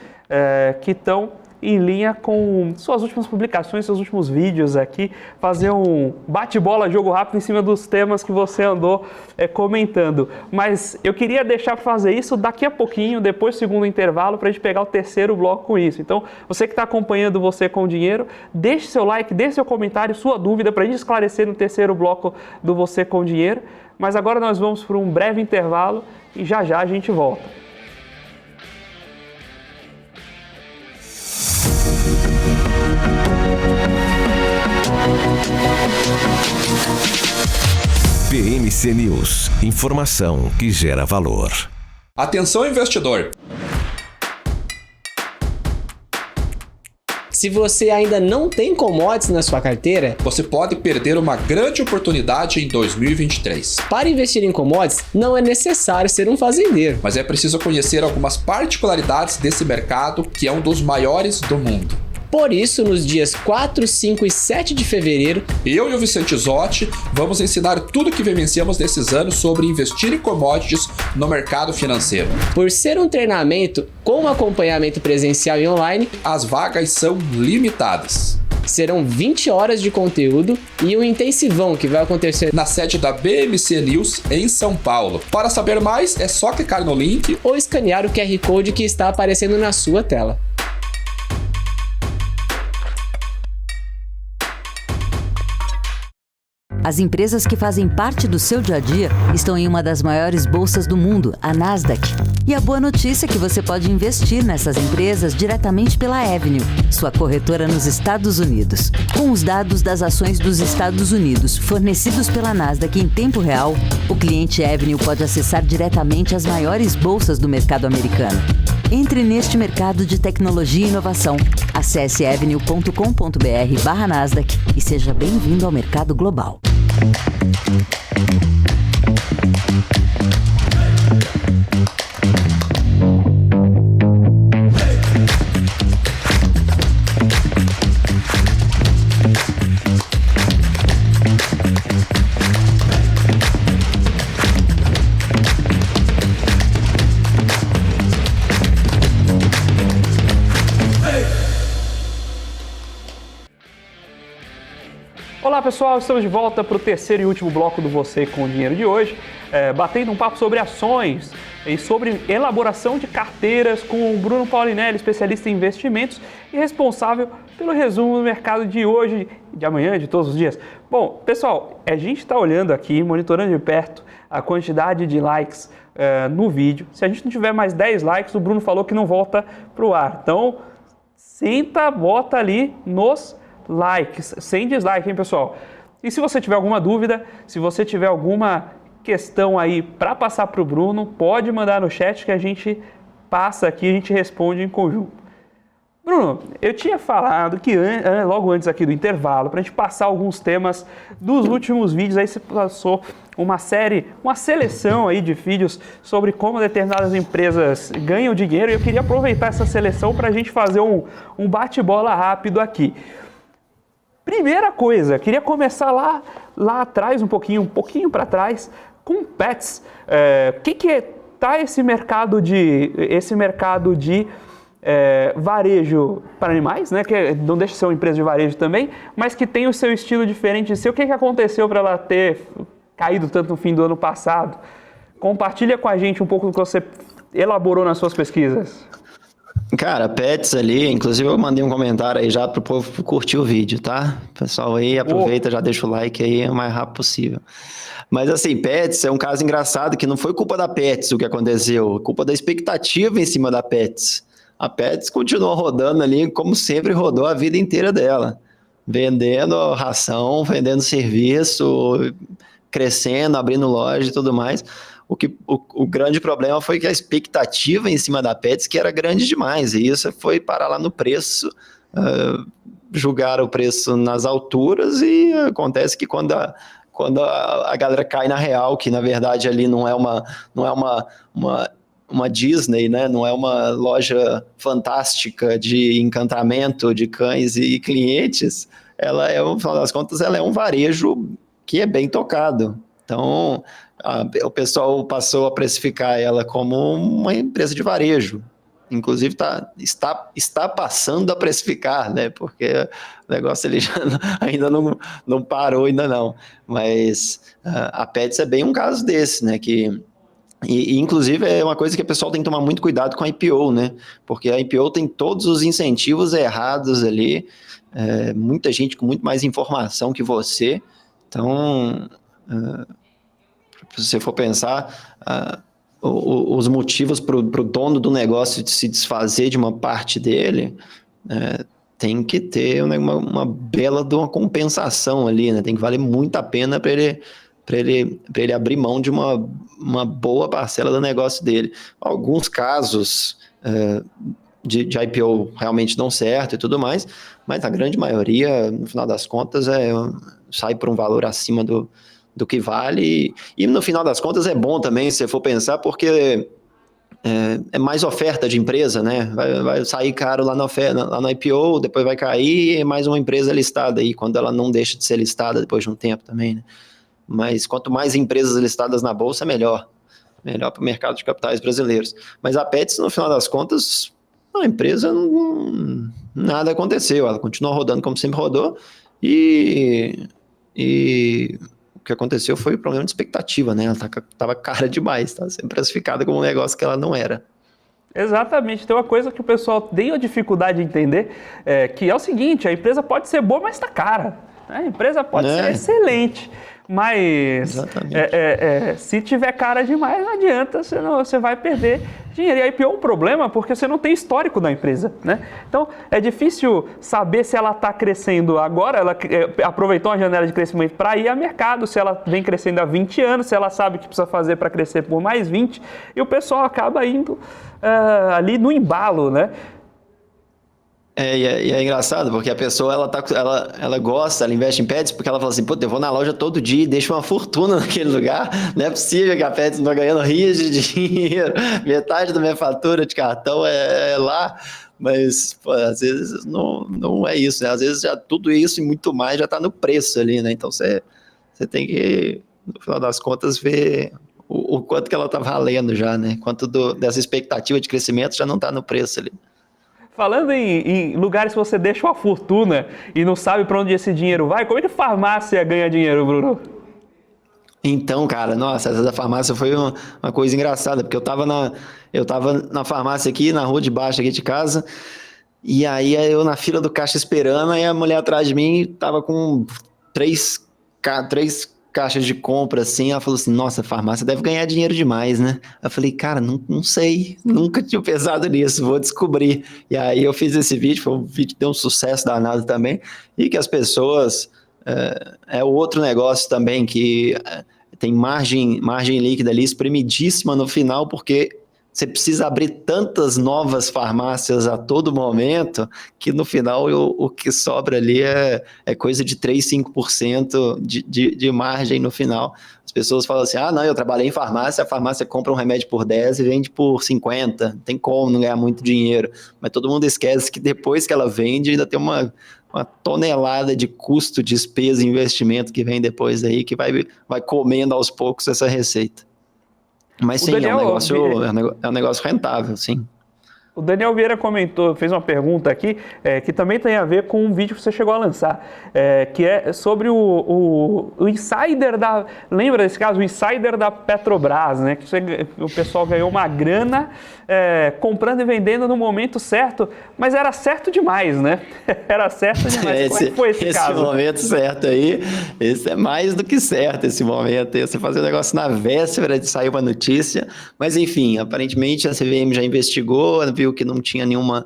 que estão em linha com suas últimas publicações, seus últimos vídeos aqui, fazer um bate-bola, jogo rápido em cima dos temas que você andou comentando. Mas eu queria deixar para fazer isso daqui a pouquinho, depois do segundo intervalo, para a gente pegar o terceiro bloco com isso. Então, você que está acompanhando Você com Dinheiro, deixe seu like, deixe seu comentário, sua dúvida, para a gente esclarecer no terceiro bloco do Você com Dinheiro. Mas agora nós vamos para um breve intervalo e já a gente volta. PMC News. Informação que gera valor. Atenção, investidor! Se você ainda não tem commodities na sua carteira, Você pode perder uma grande oportunidade em 2023. para investir em commodities não é necessário ser um fazendeiro. Mas é preciso conhecer algumas particularidades desse mercado, que é um dos maiores do mundo. Por isso, nos dias 4, 5 e 7 de fevereiro, Eu e o Vicente Zotti vamos ensinar tudo que vivenciamos nesses anos sobre investir em commodities no mercado financeiro. por ser um treinamento com acompanhamento presencial e online, As vagas são limitadas. Serão 20 horas de conteúdo e um intensivão que vai acontecer Na sede da BMC News em São Paulo. Para saber mais, é só clicar no link. ou escanear o QR Code que está aparecendo na sua tela. As empresas que fazem parte do seu dia a dia estão em uma das maiores bolsas do mundo, a Nasdaq. E a boa notícia é que você pode investir nessas empresas diretamente pela Avenue, sua corretora nos Estados Unidos. Com os dados das ações dos Estados Unidos fornecidos pela Nasdaq em tempo real, o cliente Avenue pode acessar diretamente as maiores bolsas do mercado americano. Entre neste mercado de tecnologia e inovação. Acesse avenue.com.br/Nasdaq e seja bem-vindo ao mercado global. Olá pessoal, estamos de volta para o terceiro e último bloco do Você com o Dinheiro de hoje, batendo um papo sobre ações e sobre elaboração de carteiras com o Bruno Paulinelli, especialista em investimentos e responsável pelo resumo do mercado de hoje, de amanhã, de todos os dias. Bom, pessoal, a gente está olhando aqui, monitorando de perto a quantidade de likes no vídeo. Se a gente não tiver mais 10 likes, o Bruno falou que não volta para o ar. Então, senta, bota ali nos likes, sem dislike, hein, pessoal? E se você tiver alguma dúvida, se você tiver alguma questão aí para passar para o Bruno, pode mandar no chat que a gente passa aqui, a gente responde em conjunto. Bruno, eu tinha falado que logo antes aqui do intervalo, para a gente passar alguns temas dos últimos vídeos, aí você passou uma seleção aí de vídeos sobre como determinadas empresas ganham dinheiro, e eu queria aproveitar essa seleção para a gente fazer um bate-bola rápido aqui. Primeira coisa, queria começar lá atrás, um pouquinho para trás, com pets. O que tá esse mercado de varejo para animais, né? Que não deixa de ser uma empresa de varejo também, mas que tem o seu estilo diferente de seu. O que aconteceu para ela ter caído tanto no fim do ano passado? Compartilha com a gente um pouco do que você elaborou nas suas pesquisas. Cara, Pets ali, inclusive eu mandei um comentário aí já pro povo curtir o vídeo, tá? Pessoal aí, aproveita, já deixa o like aí o mais rápido possível. Mas assim, Pets é um caso engraçado que não foi culpa da Pets o que aconteceu, culpa da expectativa em cima da Pets. A Pets continuou rodando ali como sempre rodou a vida inteira dela. Vendendo ração, vendendo serviço, crescendo, abrindo loja e tudo mais. O grande problema foi que a expectativa em cima da Pets que era grande demais, e isso foi parar lá no preço, julgaram o preço nas alturas, e acontece que quando a galera cai na real, que na verdade ali não é uma Disney, né? Não é uma loja fantástica de encantamento de cães e clientes, ela é, no final das contas, ela é um varejo que é bem tocado. Então, o pessoal passou a precificar ela como uma empresa de varejo. Inclusive, está passando a precificar, né? Porque o negócio ele já ainda não parou, ainda não. Mas a Pets é bem um caso desse, né? E, inclusive, é uma coisa que o pessoal tem que tomar muito cuidado com a IPO, né? Porque a IPO tem todos os incentivos errados ali, muita gente com muito mais informação que você. Então, se você for pensar, os motivos para o dono do negócio de se desfazer de uma parte dele, tem que ter uma bela de uma compensação ali, né? Tem que valer muito a pena para ele abrir mão de uma boa parcela do negócio dele. Alguns casos de IPO realmente dão certo e tudo mais, mas a grande maioria, no final das contas, sai por um valor acima do que vale, e no final das contas é bom também, se você for pensar, porque é mais oferta de empresa, né? Vai sair caro lá na IPO, depois vai cair, e mais uma empresa listada aí, quando ela não deixa de ser listada depois de um tempo também, né? Mas quanto mais empresas listadas na Bolsa, melhor para o mercado de capitais brasileiros. Mas a Pets, no final das contas, A empresa nada aconteceu, ela continuou rodando como sempre rodou, e o que aconteceu foi o problema de expectativa, né? Ela estava cara demais, estava sendo precificada como um negócio que ela não era. Exatamente, tem uma coisa que o pessoal tem a dificuldade de entender, que é o seguinte: a empresa pode ser boa, mas está cara. A empresa pode ser excelente, mas se tiver cara demais, não adianta, você vai perder dinheiro. E a IPO é um problema porque você não tem histórico da empresa, né? Então, é difícil saber se ela está crescendo agora, ela aproveitou uma janela de crescimento para ir a mercado, se ela vem crescendo há 20 anos, se ela sabe o que precisa fazer para crescer por mais 20, e o pessoal acaba indo ali no embalo, né? E é engraçado, porque a pessoa, ela gosta, ela investe em Pets, porque ela fala assim, eu vou na loja todo dia e deixo uma fortuna naquele lugar, não é possível que a Pets não está ganhando rios de dinheiro, metade da minha fatura de cartão é lá, mas às vezes não é isso, né? Às vezes já tudo isso e muito mais já está no preço ali, né? Então você tem que, no final das contas, ver o quanto que ela está valendo já, né? Quanto dessa expectativa de crescimento já não está no preço ali. Falando em lugares que você deixa uma fortuna e não sabe para onde esse dinheiro vai, como é que farmácia ganha dinheiro, Bruno? Então, cara, nossa, essa da farmácia foi uma coisa engraçada, porque eu tava na farmácia aqui, na rua de baixo aqui de casa, e aí eu na fila do caixa esperando, aí a mulher atrás de mim tava com três caixas de compra, assim, ela falou assim, nossa, a farmácia deve ganhar dinheiro demais, né? Eu falei, cara, não sei, nunca tinha pensado nisso, vou descobrir. E aí eu fiz esse vídeo, foi um vídeo que deu um sucesso danado também, e que as pessoas, é outro negócio também, que tem margem líquida ali, espremidíssima no final, porque você precisa abrir tantas novas farmácias a todo momento que no final o que sobra ali é coisa de 3, 5% de margem no final. As pessoas falam assim, não, eu trabalhei em farmácia, a farmácia compra um remédio por 10 e vende por 50, não tem como não ganhar muito dinheiro. Mas todo mundo esquece que depois que ela vende ainda tem uma tonelada de custo, despesa e investimento que vem depois aí, que vai comendo aos poucos essa receita. Mas sim, Daniel, é um negócio rentável, sim. O Daniel Vieira comentou, fez uma pergunta aqui, que também tem a ver com um vídeo que você chegou a lançar, que é sobre o insider da... Lembra desse caso? O insider da Petrobras, né? Que o pessoal ganhou uma grana comprando e vendendo no momento certo, mas era certo demais, né? Era certo demais. Como é que foi esse caso? Esse momento certo aí, esse é mais do que certo, esse momento. Você fazer o negócio na véspera de sair uma notícia, mas enfim, aparentemente a CVM já investigou, viu que não tinha nenhuma,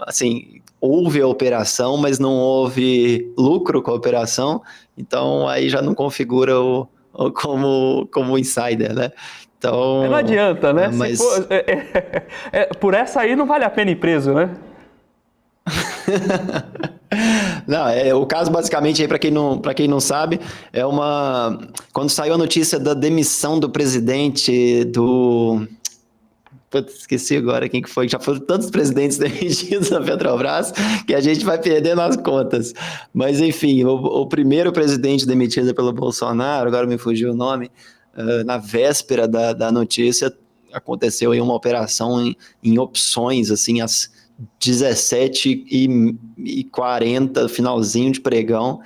assim, houve a operação, mas não houve lucro com a operação, então aí já não configura como insider, né? Então, não adianta, né? Mas... por essa aí não vale a pena ir preso, né? Não, o caso basicamente aí, para quem não sabe, quando saiu a notícia da demissão do presidente do... esqueci agora quem que foi, já foram tantos presidentes demitidos na Petrobras que a gente vai perdendo as contas. Mas enfim, o primeiro presidente demitido pelo Bolsonaro, agora me fugiu o nome, na véspera da notícia, aconteceu aí uma operação em opções, assim, às 17h40, finalzinho de pregão,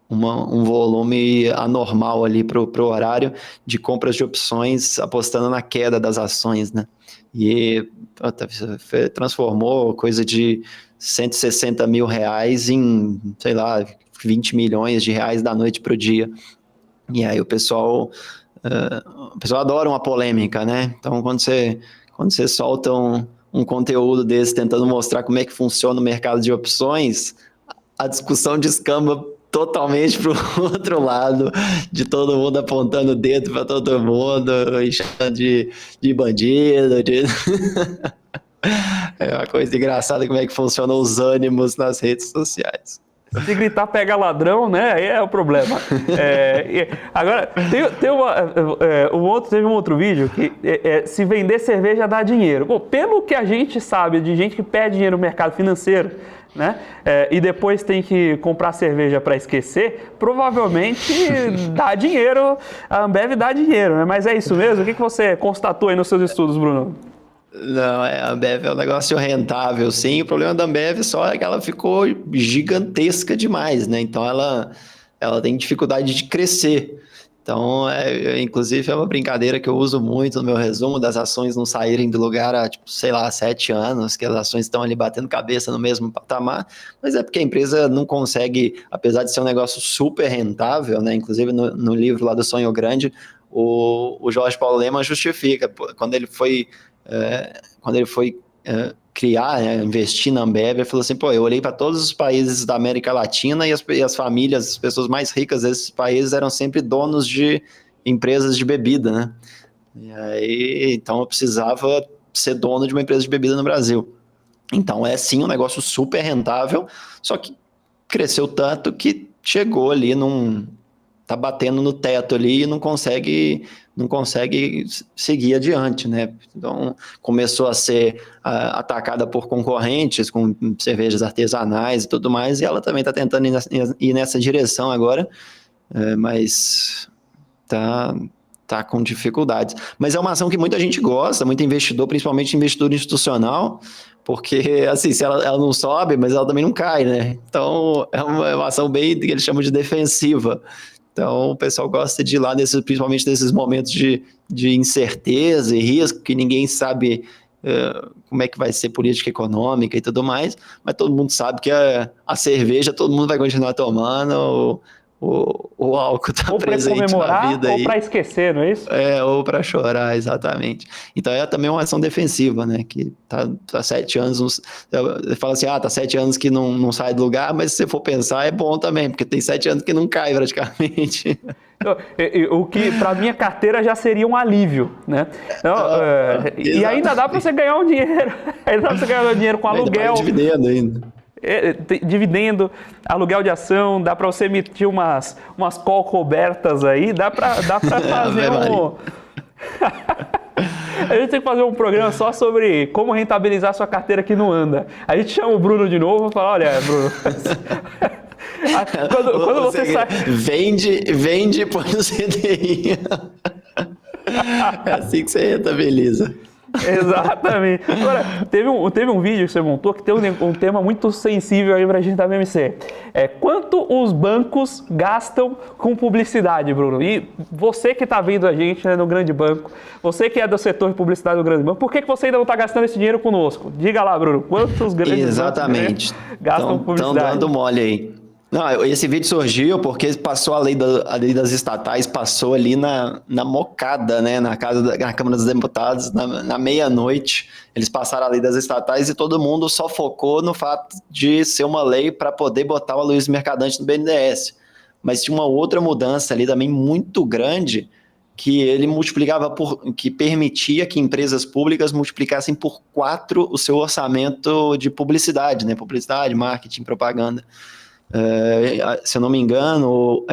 um volume anormal ali para o horário de compras de opções, apostando na queda das ações, né? E transformou coisa de 160 mil reais em, sei lá, 20 milhões de reais da noite para o dia. E aí o pessoal adora uma polêmica, né? Então quando você solta um conteúdo desse tentando mostrar como é que funciona o mercado de opções, a discussão descamba totalmente para o outro lado, de todo mundo apontando o dedo para todo mundo, e chamando de bandido. É uma coisa engraçada como é que funcionam os ânimos nas redes sociais. Se gritar pega ladrão, né? Aí é o problema. Agora, teve um outro vídeo que se vender cerveja dá dinheiro. Pô, pelo que a gente sabe de gente que perde dinheiro no mercado financeiro, né? E depois tem que comprar cerveja para esquecer, provavelmente dá dinheiro, a Ambev dá dinheiro, né? Mas é isso mesmo? O que você constatou aí nos seus estudos, Bruno? Não, a Ambev é um negócio rentável, sim. O problema da Ambev só é que ela ficou gigantesca demais, né? Então ela tem dificuldade de crescer. Então, inclusive, é uma brincadeira que eu uso muito no meu resumo das ações não saírem do lugar há, tipo, sei lá, 7 anos, que as ações estão ali batendo cabeça no mesmo patamar, mas é porque a empresa não consegue, apesar de ser um negócio super rentável, né? Inclusive no livro lá do Sonho Grande, o Jorge Paulo Lemann justifica, quando ele foi criar, né, investir na Ambev, ele falou assim, pô, eu olhei para todos os países da América Latina e as famílias, as pessoas mais ricas desses países eram sempre donos de empresas de bebida, né? E aí, então eu precisava ser dono de uma empresa de bebida no Brasil. Então é sim um negócio super rentável, só que cresceu tanto que chegou ali tá batendo no teto ali e não consegue seguir adiante, né? Então, começou a ser atacada por concorrentes com cervejas artesanais e tudo mais, e ela também está tentando ir nessa direção agora, mas tá com dificuldades. Mas é uma ação que muita gente gosta, muito investidor, principalmente investidor institucional, porque, assim, se ela não sobe, mas ela também não cai, né? Então, é uma ação bem, que eles chamam de defensiva. Então, o pessoal gosta de ir lá, principalmente nesses momentos de incerteza e risco, que ninguém sabe como é que vai ser política econômica e tudo mais, mas todo mundo sabe que a cerveja todo mundo vai continuar tomando, o álcool está presente na vida. Ou para esquecer, não é isso? Ou para chorar, exatamente. Então é também uma ação defensiva, né? Que tá 7 anos, fala assim, tá 7 anos que não sai do lugar, mas se você for pensar é bom também, porque tem 7 anos que não cai praticamente. O que para minha carteira já seria um alívio, né? Então, e ainda dá para você ganhar um dinheiro, ainda dá para você ganhar um dinheiro com aluguel. Dividendo ainda. Dividendo, aluguel de ação, dá para você emitir umas call cobertas aí, dá para fazer A gente tem que fazer um programa só sobre como rentabilizar sua carteira que não anda. A gente chama o Bruno de novo e fala, olha, Bruno... quando você sai... Vende e põe no CDI. É assim que você rentabiliza. Exatamente. Agora, teve um vídeo que você montou que tem um tema muito sensível aí pra gente da BMC. Quanto os bancos gastam com publicidade, Bruno? E você que está vendo a gente, né, no grande banco, você que é do setor de publicidade do grande banco, por que você ainda não está gastando esse dinheiro conosco? Diga lá, Bruno, quantos grandes bancos gastam com publicidade? Estão dando mole aí. Não, esse vídeo surgiu porque passou a lei das estatais, passou ali na mocada, né, na Câmara dos Deputados, na meia-noite, eles passaram a lei das estatais e todo mundo só focou no fato de ser uma lei para poder botar o Aloysio Mercadante no BNDES. Mas tinha uma outra mudança ali também muito grande, que ele que permitia que empresas públicas multiplicassem por 4 o seu orçamento de publicidade, né, publicidade, marketing, propaganda. Se eu não me engano,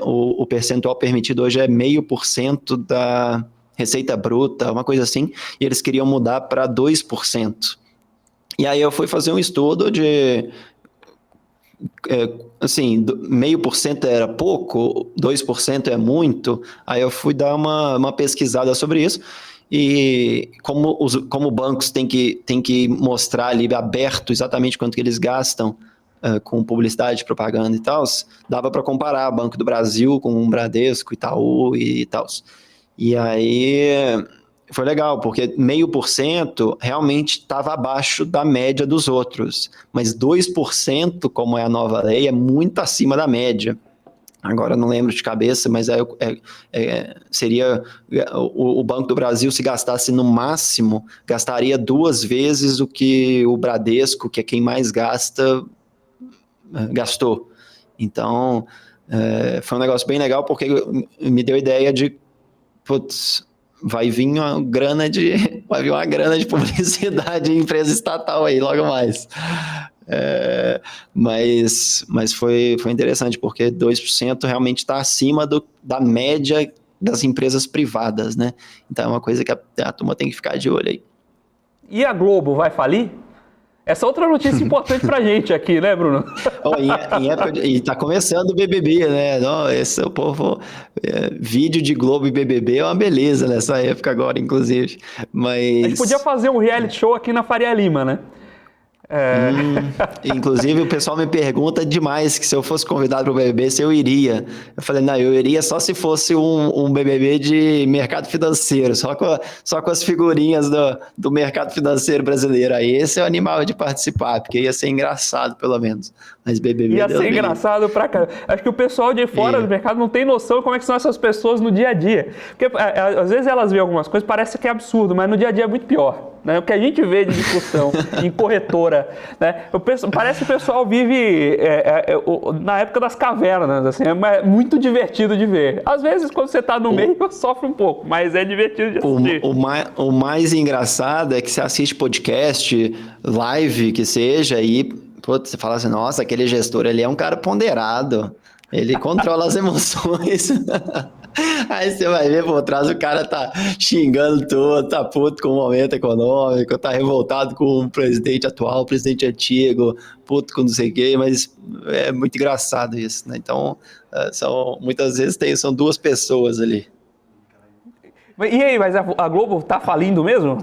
o percentual permitido hoje é 0,5% da receita bruta, uma coisa assim, e eles queriam mudar para 2%. E aí eu fui fazer um estudo de, assim, 0,5% era pouco, 2% é muito, aí eu fui dar uma pesquisada sobre isso, e como bancos têm que mostrar ali aberto exatamente quanto que eles gastam com publicidade, propaganda e tal, dava para comparar Banco do Brasil com o Bradesco, Itaú e tal. E aí foi legal, porque 0,5% realmente estava abaixo da média dos outros, mas 2%, como é a nova lei, é muito acima da média. Agora eu não lembro de cabeça, mas seria o Banco do Brasil, se gastasse no máximo, gastaria 2 vezes o que o Bradesco, que é quem mais gastou. Então, foi um negócio bem legal, porque me deu a ideia de, vai vir uma grana de publicidade em empresa estatal aí, logo mais. Mas foi interessante, porque 2% realmente está acima da média das empresas privadas, né? Então é uma coisa que a turma tem que ficar de olho aí. E a Globo vai falir? Essa outra notícia importante pra gente aqui, né, Bruno? E tá começando o BBB, né? Não, esse é o povo. Vídeo de Globo e BBB é uma beleza nessa época agora, inclusive. Mas... A gente podia fazer um reality show aqui na Faria Lima, né? Inclusive o pessoal me pergunta demais que se eu fosse convidado para o BBB, se eu iria. Eu falei, não, eu iria só se fosse um BBB de mercado financeiro, só com as figurinhas do mercado financeiro brasileiro. Aí esse eu animava de participar, porque ia ser engraçado, pelo menos. Mas BBB ia ser engraçado pra caramba. Acho que o pessoal de fora do mercado não tem noção de como é que são essas pessoas no dia a dia. Porque às vezes elas veem algumas coisas, parece que é absurdo, mas no dia a dia é muito pior. Né? O que a gente vê de discussão em corretora, né? Parece que o pessoal vive na época das cavernas, assim, é muito divertido de ver. Às vezes, quando você está no meio, sofre um pouco, mas é divertido de assistir. O mais engraçado é que você assiste podcast, live, que seja, e você fala assim, nossa, aquele gestor, ele é um cara ponderado, ele controla as emoções. Aí você vai ver por trás, o cara tá xingando tudo, tá puto com o momento econômico, tá revoltado com o presidente atual, o presidente antigo, puto com não sei o quê, mas é muito engraçado isso, né? Então, muitas vezes são duas pessoas ali. E aí, mas a Globo tá falindo mesmo?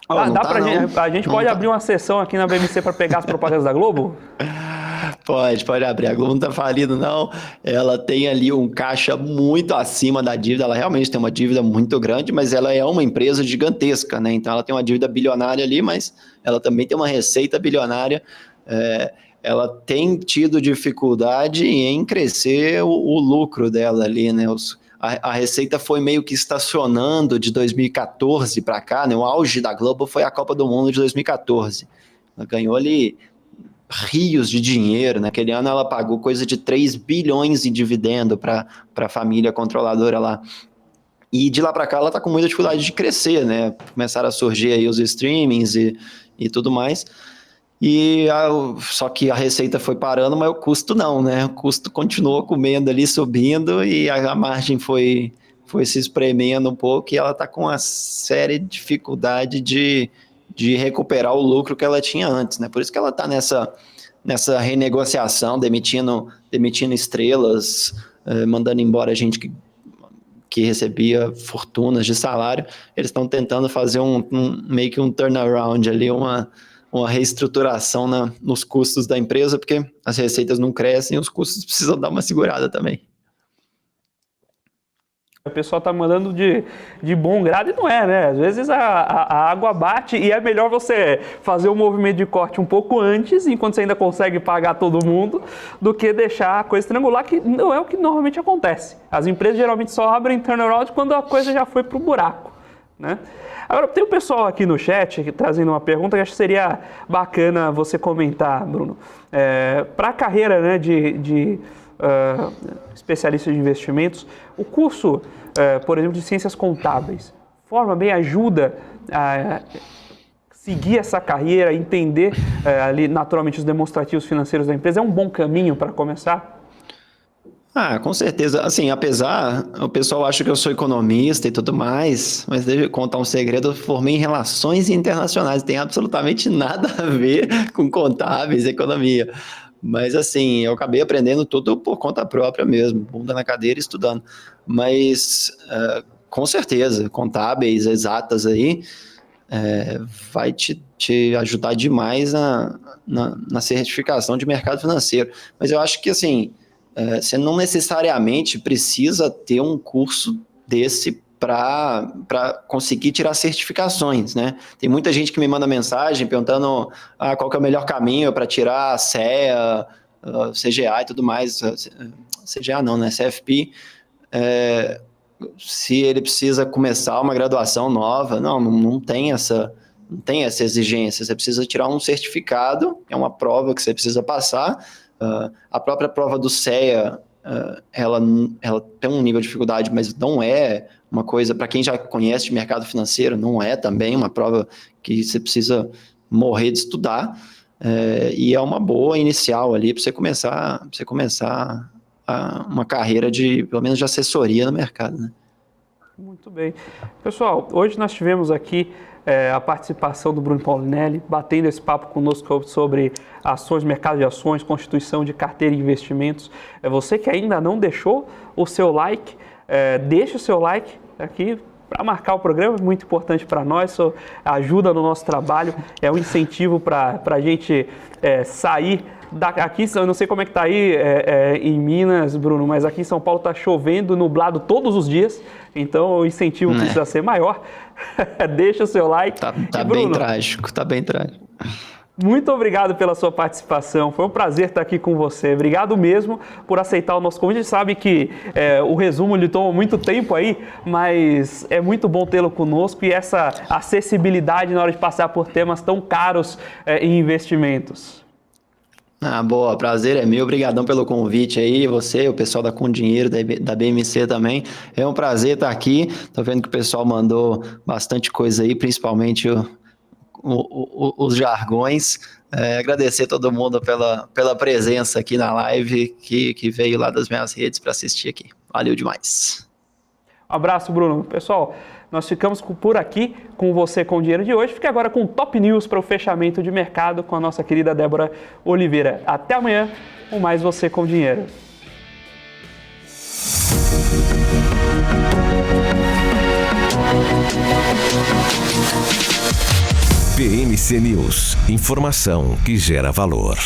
A gente pode abrir uma sessão aqui na BMC para pegar as propagandas da Globo? Pode abrir. A Globo não tá falindo, não. Ela tem ali um caixa muito acima da dívida. Ela realmente tem uma dívida muito grande, mas ela é uma empresa gigantesca, né? Então ela tem uma dívida bilionária ali, mas ela também tem uma receita bilionária. Ela tem tido dificuldade em crescer o lucro dela ali, né? A receita foi meio que estacionando de 2014 para cá, né? O auge da Globo foi a Copa do Mundo de 2014. Ela ganhou ali rios de dinheiro. Naquele ano ela pagou coisa de 3 bilhões em dividendo para a família controladora lá. E de lá para cá ela está com muita dificuldade de crescer, né? Começaram a surgir aí os streamings e tudo mais. Só que a receita foi parando, mas o custo não, né? O custo continuou comendo ali, subindo, e a margem foi se espremendo um pouco, e ela está com uma séria dificuldade de recuperar o lucro que ela tinha antes, né? Por isso que ela está nessa renegociação, demitindo estrelas, mandando embora gente que recebia fortunas de salário. Eles estão tentando fazer meio que um turnaround ali, uma reestruturação nos custos da empresa, porque as receitas não crescem e os custos precisam dar uma segurada também. O pessoal tá mandando de bom grado e não é, né? Às vezes a água bate e é melhor você fazer o movimento de corte um pouco antes, enquanto você ainda consegue pagar todo mundo, do que deixar a coisa estrangular, que não é o que normalmente acontece. As empresas geralmente só abrem turnaround quando a coisa já foi pro buraco, né? Agora, tem um pessoal aqui no chat trazendo uma pergunta que acho que seria bacana você comentar, Bruno. Para a carreira, né, de especialista de investimentos, o curso, por exemplo, de ciências contábeis, forma bem, ajuda a seguir essa carreira, entender ali naturalmente os demonstrativos financeiros da empresa, é um bom caminho para começar? Com certeza. Assim, apesar, o pessoal acha que eu sou economista e tudo mais, mas deixa eu contar um segredo, eu formei em relações internacionais, tem absolutamente nada a ver com contábeis e economia. Mas assim, eu acabei aprendendo tudo por conta própria mesmo, bunda na cadeira estudando. Mas, com certeza, contábeis, exatas aí, vai te ajudar demais na certificação de mercado financeiro. Mas eu acho que, assim, você não necessariamente precisa ter um curso desse para conseguir tirar certificações, né? Tem muita gente que me manda mensagem perguntando qual que é o melhor caminho para tirar CEA, CGA e tudo mais. CGA não, né? CFP. Se ele precisa começar uma graduação nova. Não tem essa exigência. Você precisa tirar um certificado, é uma prova que você precisa passar. A própria prova do CEA, ela tem um nível de dificuldade, mas não é uma coisa, para quem já conhece de mercado financeiro, não é também uma prova que você precisa morrer de estudar, e é uma boa inicial ali para você começar uma carreira pelo menos de assessoria no mercado, né? Muito bem. Pessoal, hoje nós tivemos aqui a participação do Bruno Paulinelli, batendo esse papo conosco sobre ações, mercado de ações, constituição de carteira de investimentos. Você que ainda não deixou o seu like, deixe o seu like aqui para marcar o programa, é muito importante para nós, isso ajuda no nosso trabalho, é um incentivo para a gente sair aqui. Eu não sei como é que está aí em Minas, Bruno, mas aqui em São Paulo está chovendo, nublado todos os dias, então o incentivo precisa ser maior. Deixa o seu like. Tá Bruno, bem trágico, tá bem trágico. Muito obrigado pela sua participação, foi um prazer estar aqui com você. Obrigado mesmo por aceitar o nosso convite. A gente sabe que o resumo lhe toma muito tempo aí, mas é muito bom tê-lo conosco e essa acessibilidade na hora de passar por temas tão caros em investimentos. Boa, prazer é meu, obrigadão pelo convite aí, você, o pessoal da Com Dinheiro, da BMC também, é um prazer estar aqui, tô vendo que o pessoal mandou bastante coisa aí, principalmente os jargões, agradecer a todo mundo pela presença aqui na live, que veio lá das minhas redes para assistir aqui, valeu demais. Um abraço, Bruno. Pessoal, nós ficamos por aqui com Você com Dinheiro de hoje. Fique agora com Top News para o fechamento de mercado com a nossa querida Débora Oliveira. Até amanhã com mais Você com Dinheiro. BMC News, informação que gera valor.